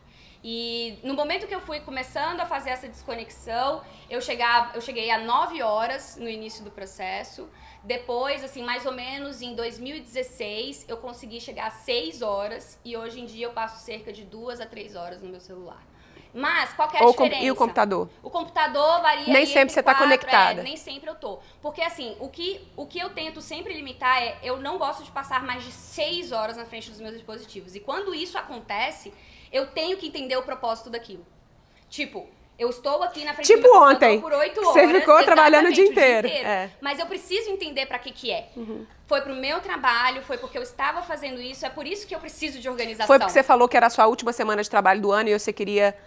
E no momento que eu fui começando a fazer essa desconexão, eu cheguei a 9 horas no início do processo. Depois, assim, mais ou menos em 2016, eu consegui chegar a 6 horas. E hoje em dia eu passo cerca de 2 a 3 horas no meu celular. Mas qual que é a diferença? E o computador? O computador varia. Nem sempre você está conectada. Nem sempre eu tô. Porque assim, o que eu tento sempre limitar é, eu não gosto de passar mais de 6 horas na frente dos meus dispositivos. E quando isso acontece, eu tenho que entender o propósito daquilo. Tipo, eu estou aqui na frente do meu computador por 8 horas. Você ficou trabalhando o dia inteiro. Mas eu preciso entender para que é. Foi pro meu trabalho, foi porque eu estava fazendo isso, é por isso que eu preciso de organização. Foi porque você falou que era a sua última semana de trabalho do ano e você queria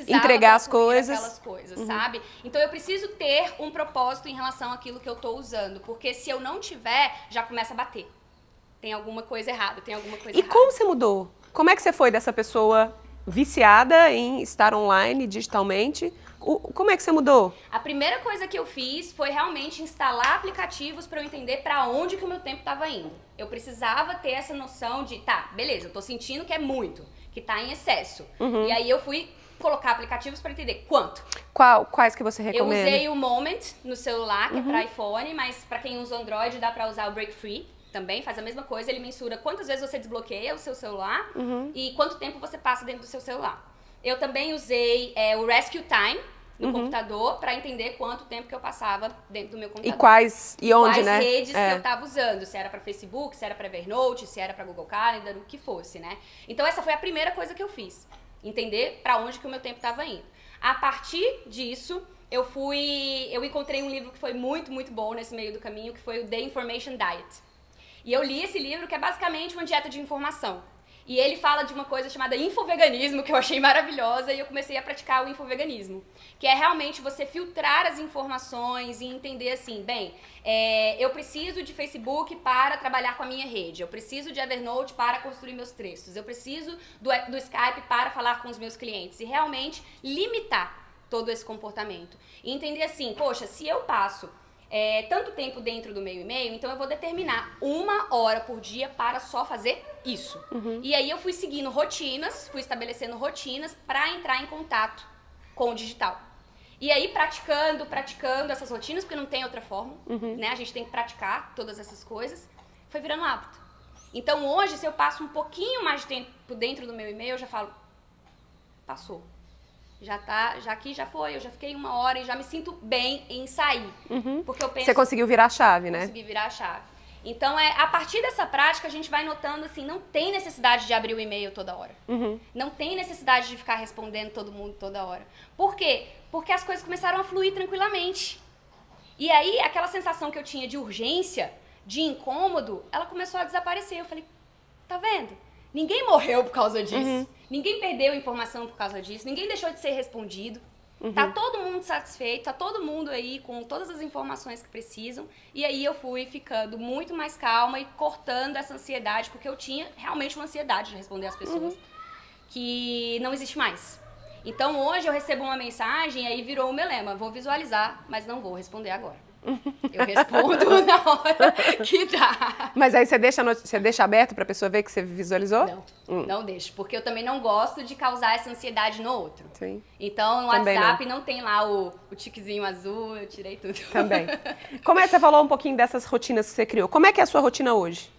entregar as coisas. Aquelas coisas, sabe? Então eu preciso ter um propósito em relação àquilo que eu tô usando, porque se eu não tiver, já começa a bater. Tem alguma coisa errada, E como você mudou? Como é que você foi dessa pessoa viciada em estar online digitalmente? Como é que você mudou? A primeira coisa que eu fiz foi realmente instalar aplicativos para eu entender para onde que o meu tempo estava indo. Eu precisava ter essa noção de, tá, beleza, eu tô sentindo que é muito, que tá em excesso. E aí eu fui colocar aplicativos para entender quanto. Quais que você recomenda? Eu usei o Moment no celular, que é para iPhone, mas para quem usa Android dá para usar o Break Free. Também faz a mesma coisa, ele mensura quantas vezes você desbloqueia o seu celular e quanto tempo você passa dentro do seu celular. Eu também usei o Rescue Time no computador para entender quanto tempo que eu passava dentro do meu computador. E onde, né? Quais redes que eu estava usando, se era para Facebook, se era para Evernote, se era para Google Calendar, o que fosse, né? Então essa foi a primeira coisa que eu fiz, entender para onde que o meu tempo estava indo. A partir disso, eu encontrei um livro que foi muito, muito bom nesse meio do caminho, que foi o The Information Diet. E eu li esse livro, que é basicamente uma dieta de informação. E ele fala de uma coisa chamada infoveganismo, que eu achei maravilhosa, e eu comecei a praticar o infoveganismo. Que é realmente você filtrar as informações e entender assim, eu preciso de Facebook para trabalhar com a minha rede, eu preciso de Evernote para construir meus textos, eu preciso do Skype para falar com os meus clientes. E realmente limitar todo esse comportamento. E entender assim, poxa, se eu passo tanto tempo dentro do meu e-mail, então eu vou determinar 1 hora por dia para só fazer isso. E aí eu fui seguindo rotinas, fui estabelecendo rotinas para entrar em contato com o digital. E aí praticando essas rotinas, porque não tem outra forma, né? A gente tem que praticar todas essas coisas, foi virando hábito. Então hoje, se eu passo um pouquinho mais de tempo dentro do meu e-mail, eu já falo, passou. Já foi, eu já fiquei 1 hora e já me sinto bem em sair. Porque eu penso... Você conseguiu virar a chave, né? Consegui virar a chave. Então, a partir dessa prática, a gente vai notando, assim, não tem necessidade de abrir o e-mail toda hora. Não tem necessidade de ficar respondendo todo mundo toda hora. Por quê? Porque as coisas começaram a fluir tranquilamente. E aí, aquela sensação que eu tinha de urgência, de incômodo, ela começou a desaparecer. Eu falei, tá vendo? Ninguém morreu por causa disso. Ninguém perdeu informação por causa disso. Ninguém deixou de ser respondido. Tá todo mundo satisfeito, tá todo mundo aí com todas as informações que precisam. E aí eu fui ficando muito mais calma e cortando essa ansiedade, porque eu tinha realmente uma ansiedade de responder às pessoas que não existe mais. Então hoje eu recebo uma mensagem e aí virou o meu lema, vou visualizar, mas não vou responder agora. Eu respondo na hora que dá. Mas aí você deixa aberto pra pessoa ver que você visualizou? Não deixo, porque eu também não gosto de causar essa ansiedade no outro. Sim. Então no também WhatsApp não tem lá o tiquezinho azul, eu tirei tudo. Também. Como é que você falou um pouquinho dessas rotinas que você criou? Como é que é a sua rotina hoje?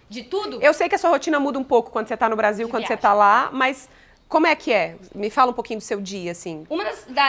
De tudo? Eu sei que a sua rotina muda um pouco quando você tá no Brasil, quando você tá lá, mas como é que é? Me fala um pouquinho do seu dia, assim.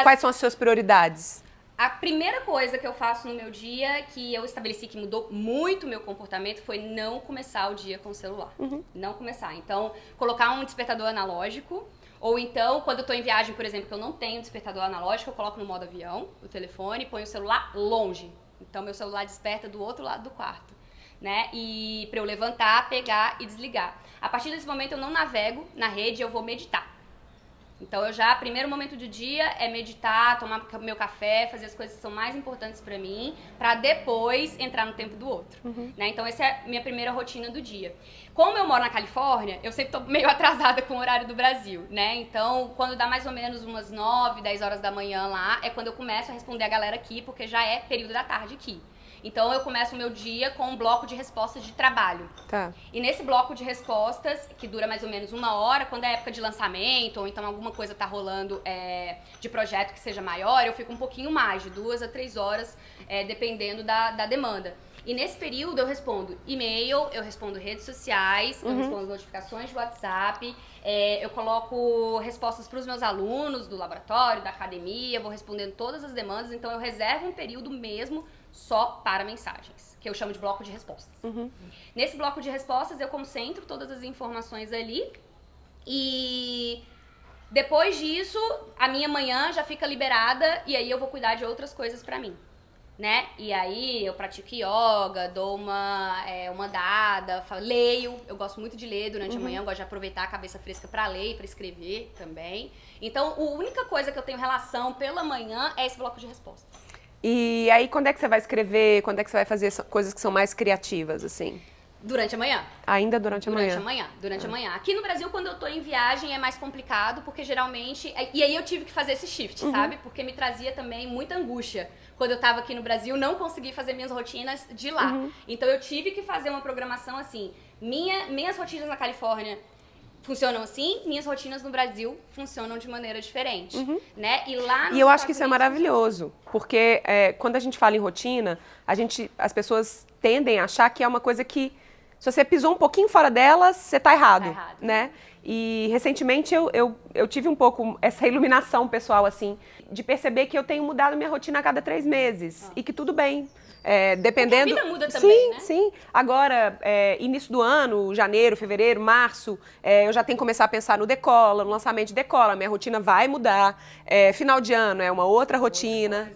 Quais são as suas prioridades? A primeira coisa que eu faço no meu dia, que eu estabeleci que mudou muito o meu comportamento, foi não começar o dia com o celular. Não começar. Então, colocar um despertador analógico, ou então, quando eu tô em viagem, por exemplo, que eu não tenho despertador analógico, eu coloco no modo avião, o telefone, ponho o celular longe. Então, meu celular desperta do outro lado do quarto, né? E pra eu levantar, pegar e desligar. A partir desse momento, eu não navego na rede, eu vou meditar. Então, primeiro momento do dia é meditar, tomar meu café, fazer as coisas que são mais importantes pra mim, pra depois entrar no tempo do outro, né? Então, essa é a minha primeira rotina do dia. Como eu moro na Califórnia, eu sempre tô meio atrasada com o horário do Brasil, né? Então, quando dá mais ou menos umas 9, 10 horas da manhã lá, é quando eu começo a responder a galera aqui, porque já é período da tarde aqui. Então, eu começo o meu dia com um bloco de respostas de trabalho. Tá. E nesse bloco de respostas, que dura mais ou menos 1 hora, quando é época de lançamento, ou então alguma coisa tá rolando de projeto que seja maior, eu fico um pouquinho mais, de 2 a 3 horas, dependendo da demanda. E nesse período eu respondo e-mail, eu respondo redes sociais, eu respondo notificações de WhatsApp, eu coloco respostas para os meus alunos do laboratório, da academia, vou respondendo todas as demandas, então eu reservo um período mesmo só para mensagens, que eu chamo de bloco de respostas. Nesse bloco de respostas eu concentro todas as informações ali e depois disso a minha manhã já fica liberada e aí eu vou cuidar de outras coisas para mim. Né? E aí eu pratico yoga, dou uma dada, leio, eu gosto muito de ler durante a manhã, eu gosto de aproveitar a cabeça fresca para ler e para escrever também. Então, a única coisa que eu tenho relação pela manhã é esse bloco de respostas. E aí, quando é que você vai escrever, quando é que você vai fazer coisas que são mais criativas, assim? Durante a manhã. Ainda durante a manhã? Durante a manhã. Aqui no Brasil, quando eu tô em viagem, é mais complicado, porque geralmente... E aí eu tive que fazer esse shift, sabe? Porque me trazia também muita angústia. Quando eu tava aqui no Brasil, não consegui fazer minhas rotinas de lá. Então eu tive que fazer uma programação assim. Minhas rotinas na Califórnia funcionam assim, minhas rotinas no Brasil funcionam de maneira diferente, né? E lá nos E eu acho que isso é Estados Unidos maravilhoso, porque quando a gente fala em rotina, as pessoas tendem a achar que é uma coisa que, se você pisou um pouquinho fora dela, você tá errado, né? E recentemente eu tive um pouco essa iluminação pessoal, assim, de perceber que eu tenho mudado minha rotina a cada 3 meses e que tudo bem. Dependendo... Porque a vida muda também, né? Sim. Agora, início do ano, janeiro, fevereiro, março, eu já tenho que começar a pensar no Decola, no lançamento de Decola. Minha rotina vai mudar. Final de ano é uma outra rotina.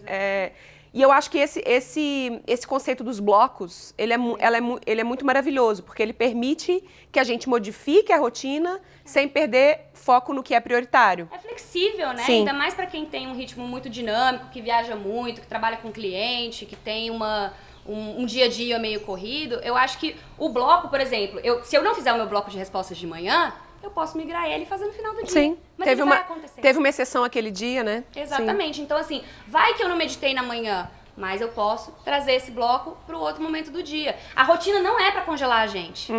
E eu acho que esse conceito dos blocos, ele é muito maravilhoso, porque ele permite que a gente modifique a rotina sem perder foco no que é prioritário. É flexível, né? Sim. Ainda mais para quem tem um ritmo muito dinâmico, que viaja muito, que trabalha com cliente, que tem um dia a dia meio corrido. Eu acho que o bloco, por exemplo, se eu não fizer o meu bloco de respostas de manhã, eu posso migrar ele e fazer no final do dia. Sim. Mas isso vai acontecer. Teve uma exceção aquele dia, né? Exatamente. Sim. Então, assim, vai que eu não meditei na manhã, mas eu posso trazer esse bloco para o outro momento do dia. A rotina não é para congelar a gente.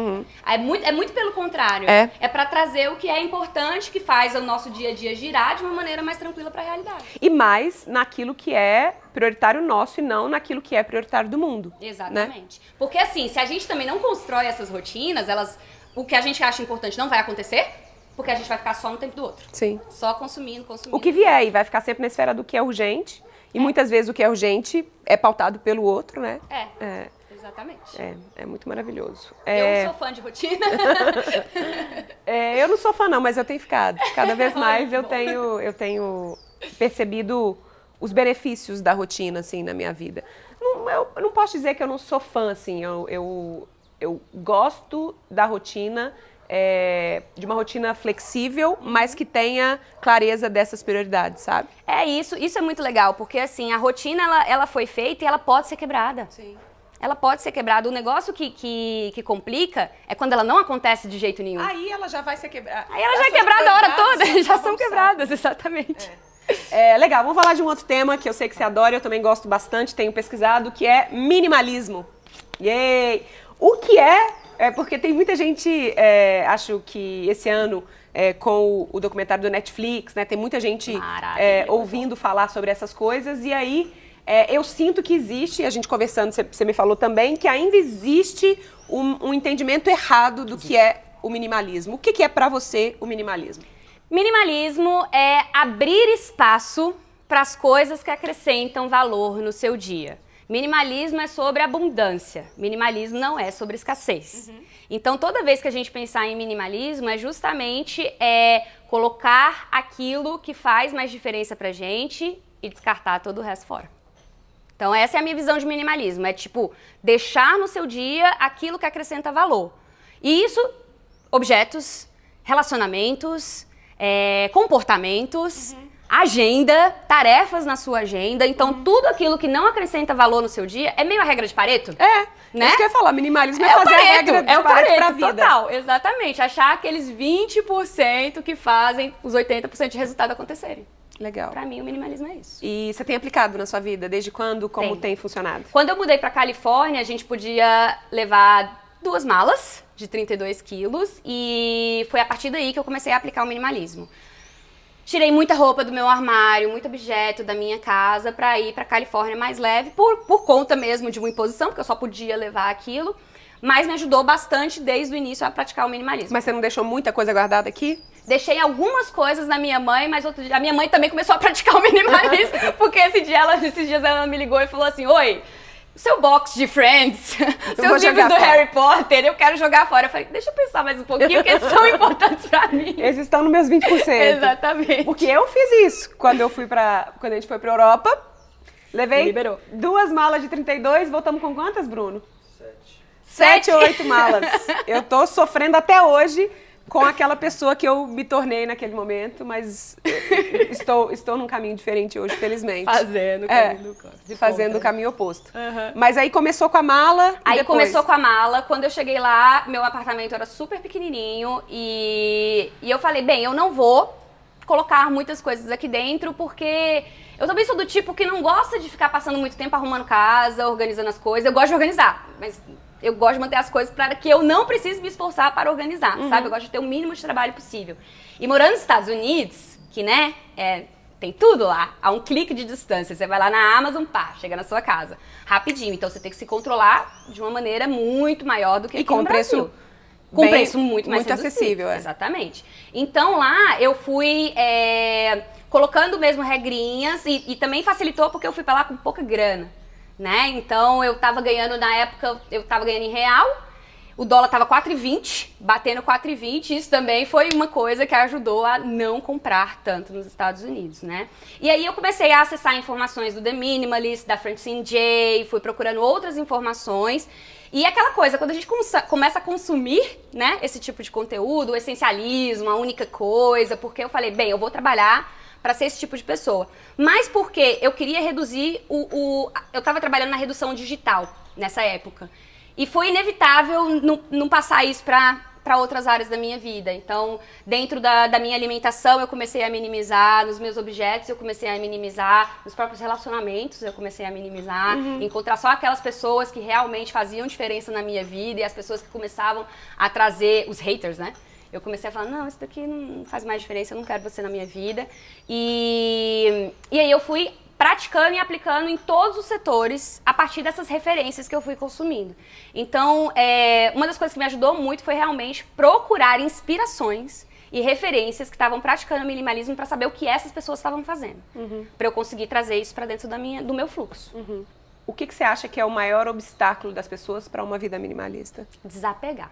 É muito pelo contrário. É para trazer o que é importante, que faz o nosso dia a dia girar de uma maneira mais tranquila para a realidade. E mais naquilo que é prioritário nosso e não naquilo que é prioritário do mundo. Exatamente. Né? Porque assim, se a gente também não constrói essas rotinas, o que a gente acha importante não vai acontecer, porque a gente vai ficar só no tempo do outro. Sim. Só consumindo. O que vier, e vai ficar sempre na esfera do que é urgente. E muitas vezes o que é urgente é pautado pelo outro, né? Exatamente. É muito maravilhoso. Eu não sou fã de rotina. Eu não sou fã não, mas eu tenho ficado. Cada vez mais eu tenho percebido os benefícios da rotina, assim, na minha vida. Eu não posso dizer que eu não sou fã, assim. Eu gosto da rotina, de uma rotina flexível, mas que tenha clareza dessas prioridades, sabe? Isso é muito legal, porque assim, a rotina ela foi feita e ela pode ser quebrada. Sim. Ela pode ser quebrada. O negócio que complica é quando ela não acontece de jeito nenhum. Aí ela já vai ser quebrada. Aí ela já é quebrada a hora toda, já são quebradas, exatamente. Legal, vamos falar de um outro tema que eu sei que você adora, eu também gosto bastante, tenho pesquisado, que é minimalismo. Yay! O que porque tem muita gente, acho que esse ano, com o documentário do Netflix, né, tem muita gente ouvindo falar sobre essas coisas, e aí eu sinto que existe, a gente conversando, você me falou também, que ainda existe um entendimento errado do que é o minimalismo. O que é pra você o minimalismo? Minimalismo é abrir espaço para as coisas que acrescentam valor no seu dia. Minimalismo é sobre abundância, minimalismo não é sobre escassez. Então, toda vez que a gente pensar em minimalismo, é justamente colocar aquilo que faz mais diferença pra gente e descartar todo o resto fora. Então, essa é a minha visão de minimalismo, é tipo, deixar no seu dia aquilo que acrescenta valor. E isso, objetos, relacionamentos, comportamentos... agenda, tarefas na sua agenda. Então, tudo aquilo que não acrescenta valor no seu dia é meio a regra de Pareto. Né? Isso que eu ia falar, minimalismo é fazer a regra de Pareto pra vida. Total, exatamente. Achar aqueles 20% que fazem os 80% de resultado acontecerem. Legal. Pra mim, o minimalismo é isso. E você tem aplicado na sua vida? Desde quando? Como tem funcionado? Quando eu mudei pra Califórnia, a gente podia levar 2 malas de 32 quilos. E foi a partir daí que eu comecei a aplicar o minimalismo. Tirei muita roupa do meu armário, muito objeto da minha casa pra ir pra Califórnia mais leve, por conta mesmo de uma imposição, porque eu só podia levar aquilo. Mas me ajudou bastante desde o início a praticar o minimalismo. Mas você não deixou muita coisa guardada aqui? Deixei algumas coisas na minha mãe, mas outro dia, a minha mãe também começou a praticar o minimalismo, porque esses dias ela me ligou e falou assim, oi, seu box de Friends, seus livros do Harry Potter, eu quero jogar fora. Eu falei, deixa eu pensar mais um pouquinho, porque eles são importantes pra mim. Eles estão nos meus 20%. Exatamente. Porque eu fiz isso quando a gente foi pra Europa. Levei 2 malas de 32, voltamos com quantas, Bruno? 7 ou 8 malas. Eu tô sofrendo até hoje com aquela pessoa que eu me tornei naquele momento, mas estou num caminho diferente hoje, felizmente. Fazendo o caminho oposto. Mas aí começou com a mala e depois... começou com a mala. Quando eu cheguei lá, meu apartamento era super pequenininho e eu falei, bem, eu não vou colocar muitas coisas aqui dentro, porque eu também sou do tipo que não gosta de ficar passando muito tempo arrumando casa, organizando as coisas. Eu gosto de organizar, mas... eu gosto de manter as coisas para que eu não precise me esforçar para organizar, sabe? Eu gosto de ter o mínimo de trabalho possível. E morando nos Estados Unidos, que, né, tem tudo lá, a um clique de distância. Você vai lá na Amazon, pá, chega na sua casa. Rapidinho. Então, você tem que se controlar de uma maneira muito maior do que aqui no Brasil. Com preço muito mais acessível. Exatamente. Então, lá, eu fui colocando mesmo regrinhas e também facilitou porque eu fui para lá com pouca grana. Né? Então eu tava ganhando, na época, eu tava ganhando em real, o dólar tava 4,20, batendo 4,20, isso também foi uma coisa que ajudou a não comprar tanto nos Estados Unidos, né? E aí eu comecei a acessar informações do The Minimalist, da Francine J, fui procurando outras informações, e aquela coisa, quando a gente começa a consumir, né, esse tipo de conteúdo, o essencialismo, a única coisa, porque eu falei, bem, eu vou trabalhar para ser esse tipo de pessoa. Mas porque eu queria reduzir eu estava trabalhando na redução digital nessa época. E foi inevitável não passar isso para outras áreas da minha vida. Então, dentro da minha alimentação, eu comecei a minimizar, nos meus objetos eu comecei a minimizar, nos próprios relacionamentos eu comecei a minimizar, encontrar só aquelas pessoas que realmente faziam diferença na minha vida e as pessoas que começavam a trazer os haters, né? Eu comecei a falar, não, isso daqui não faz mais diferença, eu não quero você na minha vida. E aí eu fui praticando e aplicando em todos os setores a partir dessas referências que eu fui consumindo. Então, uma das coisas que me ajudou muito foi realmente procurar inspirações e referências que estavam praticando minimalismo para saber o que essas pessoas estavam fazendo. Para eu conseguir trazer isso para dentro do meu fluxo. O que você acha que é o maior obstáculo das pessoas para uma vida minimalista? Desapegar.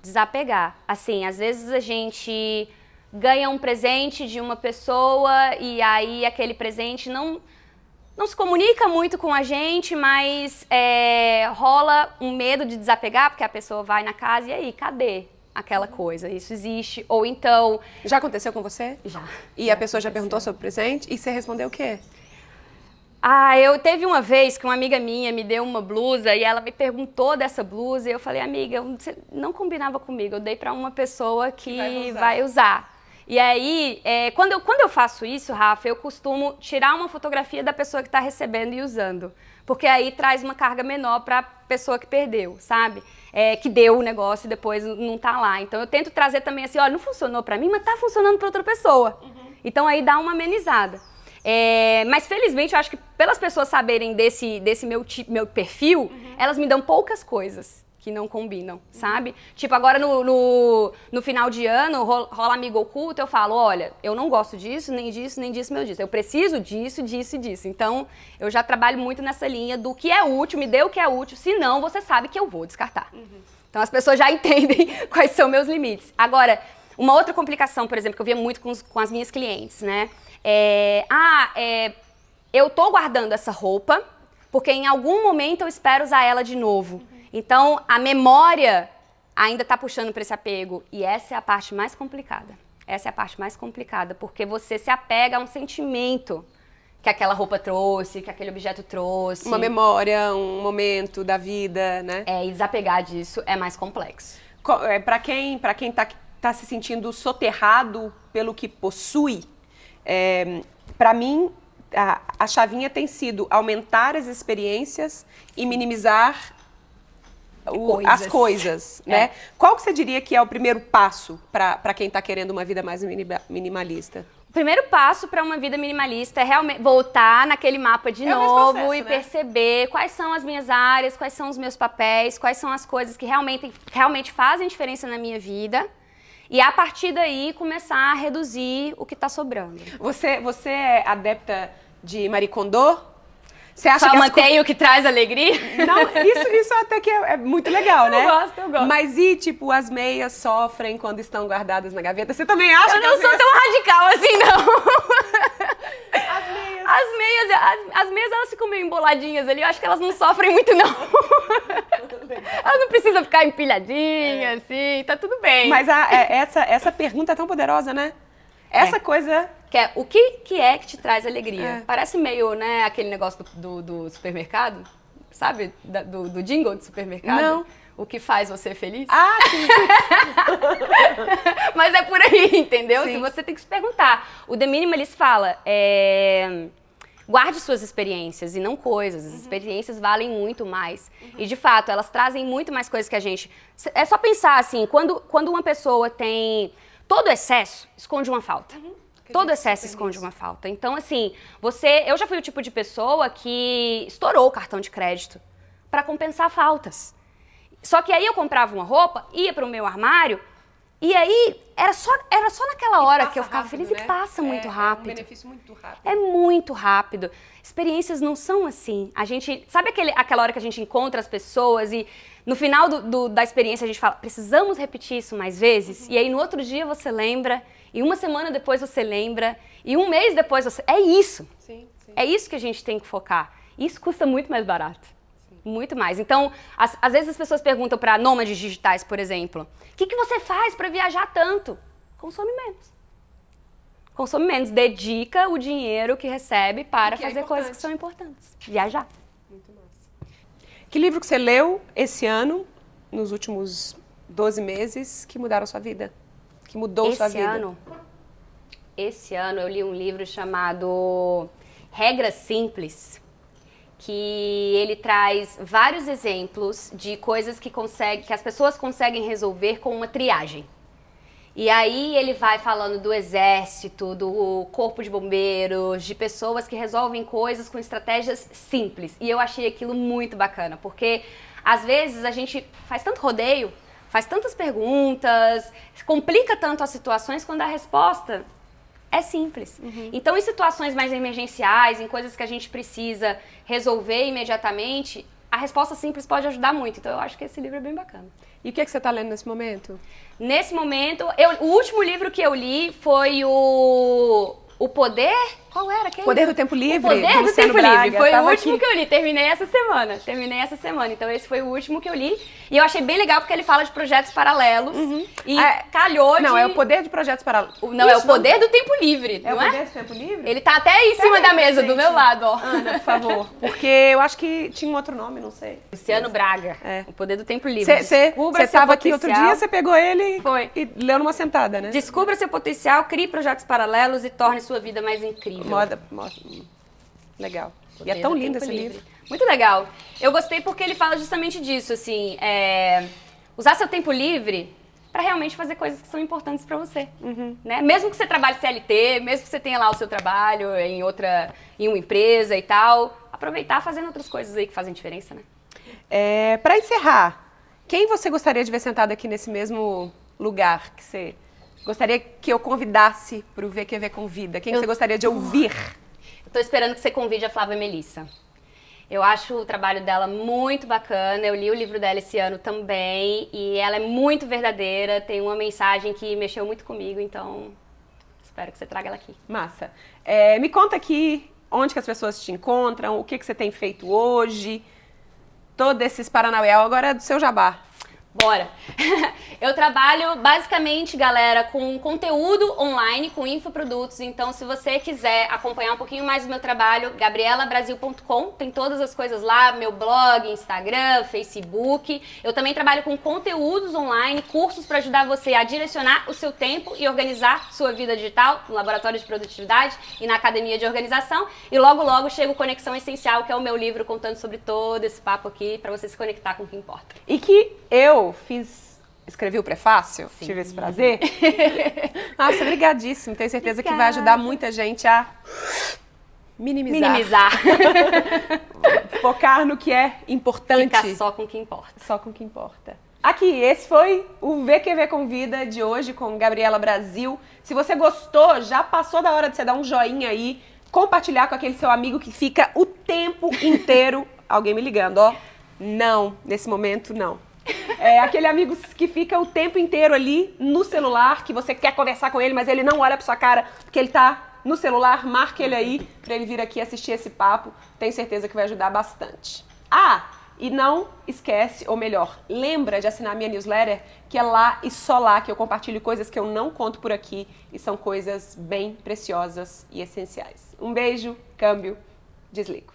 Desapegar. Assim, às vezes a gente ganha um presente de uma pessoa e aí aquele presente não se comunica muito com a gente, mas rola um medo de desapegar, porque a pessoa vai na casa e aí, cadê aquela coisa? Isso existe. Ou então... Já aconteceu com você? Já. E a pessoa já perguntou sobre o presente e você respondeu o quê? Eu teve uma vez que uma amiga minha me deu uma blusa e ela me perguntou dessa blusa e eu falei, amiga, você não combinava comigo, eu dei pra uma pessoa que vai usar. E aí, quando eu faço isso, Rafa, eu costumo tirar uma fotografia da pessoa que tá recebendo e usando. Porque aí traz uma carga menor pra pessoa que perdeu, sabe? Que deu o negócio e depois não tá lá. Então eu tento trazer também assim, olha, não funcionou pra mim, mas tá funcionando pra outra pessoa. Então aí dá uma amenizada. Mas felizmente eu acho que pelas pessoas saberem desse meu perfil, elas me dão poucas coisas que não combinam, sabe? Tipo, agora no final de ano, rola amigo oculto, eu falo, olha, eu não gosto disso, nem disso, nem disso, meu disso. Eu preciso disso, disso e disso. Então, eu já trabalho muito nessa linha do que é útil, me dê o que é útil, senão você sabe que eu vou descartar. Então, as pessoas já entendem quais são meus limites. Agora, uma outra complicação, por exemplo, que eu via muito com as minhas clientes, né? Eu tô guardando essa roupa porque em algum momento eu espero usar ela de novo. Então, a memória ainda tá puxando para esse apego. E essa é a parte mais complicada. Essa é a parte mais complicada, porque você se apega a um sentimento que aquela roupa trouxe, que aquele objeto trouxe. Uma memória, um momento da vida, né? E desapegar disso é mais complexo. Para quem tá se sentindo soterrado pelo que possui, para mim, a chavinha tem sido aumentar as experiências e minimizar as coisas, né? Qual que você diria que é o primeiro passo para quem está querendo uma vida mais minimalista? O primeiro passo para uma vida minimalista é realmente voltar naquele mapa de novo processo, e né? perceber quais são as minhas áreas, quais são os meus papéis, quais são as coisas que realmente fazem diferença na minha vida. E a partir daí começar a reduzir o que está sobrando. Você é adepta de Marie Kondo? Você acha Só que mantém o que traz alegria? Não, isso até que é muito legal, né? Eu gosto. Mas e, tipo, as meias sofrem quando estão guardadas na gaveta? Você também acha Eu que não as sou meias... tão radical assim, não. As meias... As meias, elas ficam meio emboladinhas ali. Eu acho que elas não sofrem muito, não. Elas não precisam ficar empilhadinhas, assim. Tá tudo bem. Mas essa pergunta é tão poderosa, né? Essa coisa... Que é, o que é que te traz alegria? Parece meio, né, aquele negócio do supermercado, sabe? Do jingle do supermercado. Não. O que faz você feliz? Ah, sim. Mas é por aí, entendeu? Sim. Se você tem que se perguntar. O The Minimalist fala, guarde suas experiências e não coisas. As experiências valem muito mais. E, de fato, elas trazem muito mais coisas que a gente... É só pensar, assim, quando uma pessoa tem... Todo excesso esconde uma falta. Todo excesso esconde uma falta. Então, assim, eu já fui o tipo de pessoa que estourou o cartão de crédito para compensar faltas. Só que aí eu comprava uma roupa, ia para o meu armário, e aí era só naquela hora que eu ficava feliz, né? E passa muito rápido. É um benefício muito rápido. É muito rápido. Experiências não são assim. A gente, sabe aquela hora que a gente encontra as pessoas e no final da experiência a gente fala, precisamos repetir isso mais vezes? E aí no outro dia você lembra, e uma semana depois você lembra, e um mês depois você... É isso. Sim. É isso que a gente tem que focar. Isso custa muito mais barato. Muito mais. Então, às vezes as pessoas perguntam para nômades digitais, por exemplo, o que você faz para viajar tanto? Consome menos. Consome menos. Dedica o dinheiro que recebe para fazer coisas que são importantes. Viajar. Muito massa. Que livro que você leu esse ano, nos últimos 12 meses, que mudaram sua vida? Que mudou sua vida? Esse ano eu li um livro chamado Regras Simples, que ele traz vários exemplos de coisas que as pessoas conseguem resolver com uma triagem. E aí ele vai falando do exército, do corpo de bombeiros, de pessoas que resolvem coisas com estratégias simples. E eu achei aquilo muito bacana, porque às vezes a gente faz tanto rodeio, faz tantas perguntas, complica tanto as situações quando a resposta é simples. Então, em situações mais emergenciais, em coisas que a gente precisa resolver imediatamente, a resposta simples pode ajudar muito. Então, eu acho que esse livro é bem bacana. E o que você está lendo nesse momento? Nesse momento, o último livro que eu li foi o Poder... Qual era? O Poder do Tempo Livre. O Poder do Tempo Braga. Livre. Foi o último que eu li. Terminei essa semana. Então, esse foi o último que eu li. E eu achei bem legal porque ele fala de projetos paralelos. E calhou de... Não, é o Poder de Projetos Paralelos. Não, é o Poder do Tempo Livre, não é? É o Poder do Tempo Livre? Ele tá até aí em cima da mesa, do meu lado, ó. Ana, por favor. Porque eu acho que tinha um outro nome, não sei. Luciano Braga. O Poder do Tempo Livre. Você estava aqui outro dia, você pegou ele e leu numa sentada, né? Descubra seu potencial, crie projetos paralelos e torne sua vida mais incrível. Legal. E é tão lindo esse livro. Muito legal. Eu gostei porque ele fala justamente disso, assim, usar seu tempo livre para realmente fazer coisas que são importantes para você, né? Mesmo que você trabalhe CLT, mesmo que você tenha lá o seu trabalho em uma empresa e tal, aproveitar fazendo outras coisas aí que fazem diferença, né? Para encerrar, quem você gostaria de ver sentado aqui nesse mesmo lugar que você gostaria que eu convidasse para o VQV Convida? Quem você gostaria de ouvir? Tô esperando que você convide a Flávia Melissa. Eu acho o trabalho dela muito bacana, eu li o livro dela esse ano também, e ela é muito verdadeira, tem uma mensagem que mexeu muito comigo, então espero que você traga ela aqui. Massa. Me conta aqui onde que as pessoas te encontram, o que você tem feito hoje, todos esses Paranauê, agora é do seu jabá. Bora! Eu trabalho basicamente, galera, com conteúdo online, com infoprodutos. Então, se você quiser acompanhar um pouquinho mais do meu trabalho, gabrielabrasil.com, tem todas as coisas lá, meu blog, Instagram, Facebook. Eu também trabalho com conteúdos online, cursos para ajudar você a direcionar o seu tempo e organizar sua vida digital no Laboratório de Produtividade e na Academia de Organização. E logo, logo chega o Conexão Essencial, que é o meu livro contando sobre todo esse papo aqui, para você se conectar com o que importa. E que eu escrevi o prefácio, sim. Tive esse prazer. Nossa, obrigadíssimo. Tenho certeza que vai ajudar muita gente a minimizar. Focar no que é importante. Ficar só com o que importa. Só com o que importa. Aqui, esse foi o VQV Convida de hoje com Gabriela Brasil. Se você gostou, já passou da hora de você dar um joinha aí, compartilhar com aquele seu amigo que fica o tempo inteiro, alguém me ligando, ó. Não, nesse momento não. É aquele amigo que fica o tempo inteiro ali no celular, que você quer conversar com ele, mas ele não olha pra sua cara porque ele tá no celular. Marque ele aí pra ele vir aqui assistir esse papo. Tenho certeza que vai ajudar bastante. Ah, e não esquece, ou melhor, lembra de assinar minha newsletter, que é lá e só lá que eu compartilho coisas que eu não conto por aqui e são coisas bem preciosas e essenciais. Um beijo, câmbio, desligo.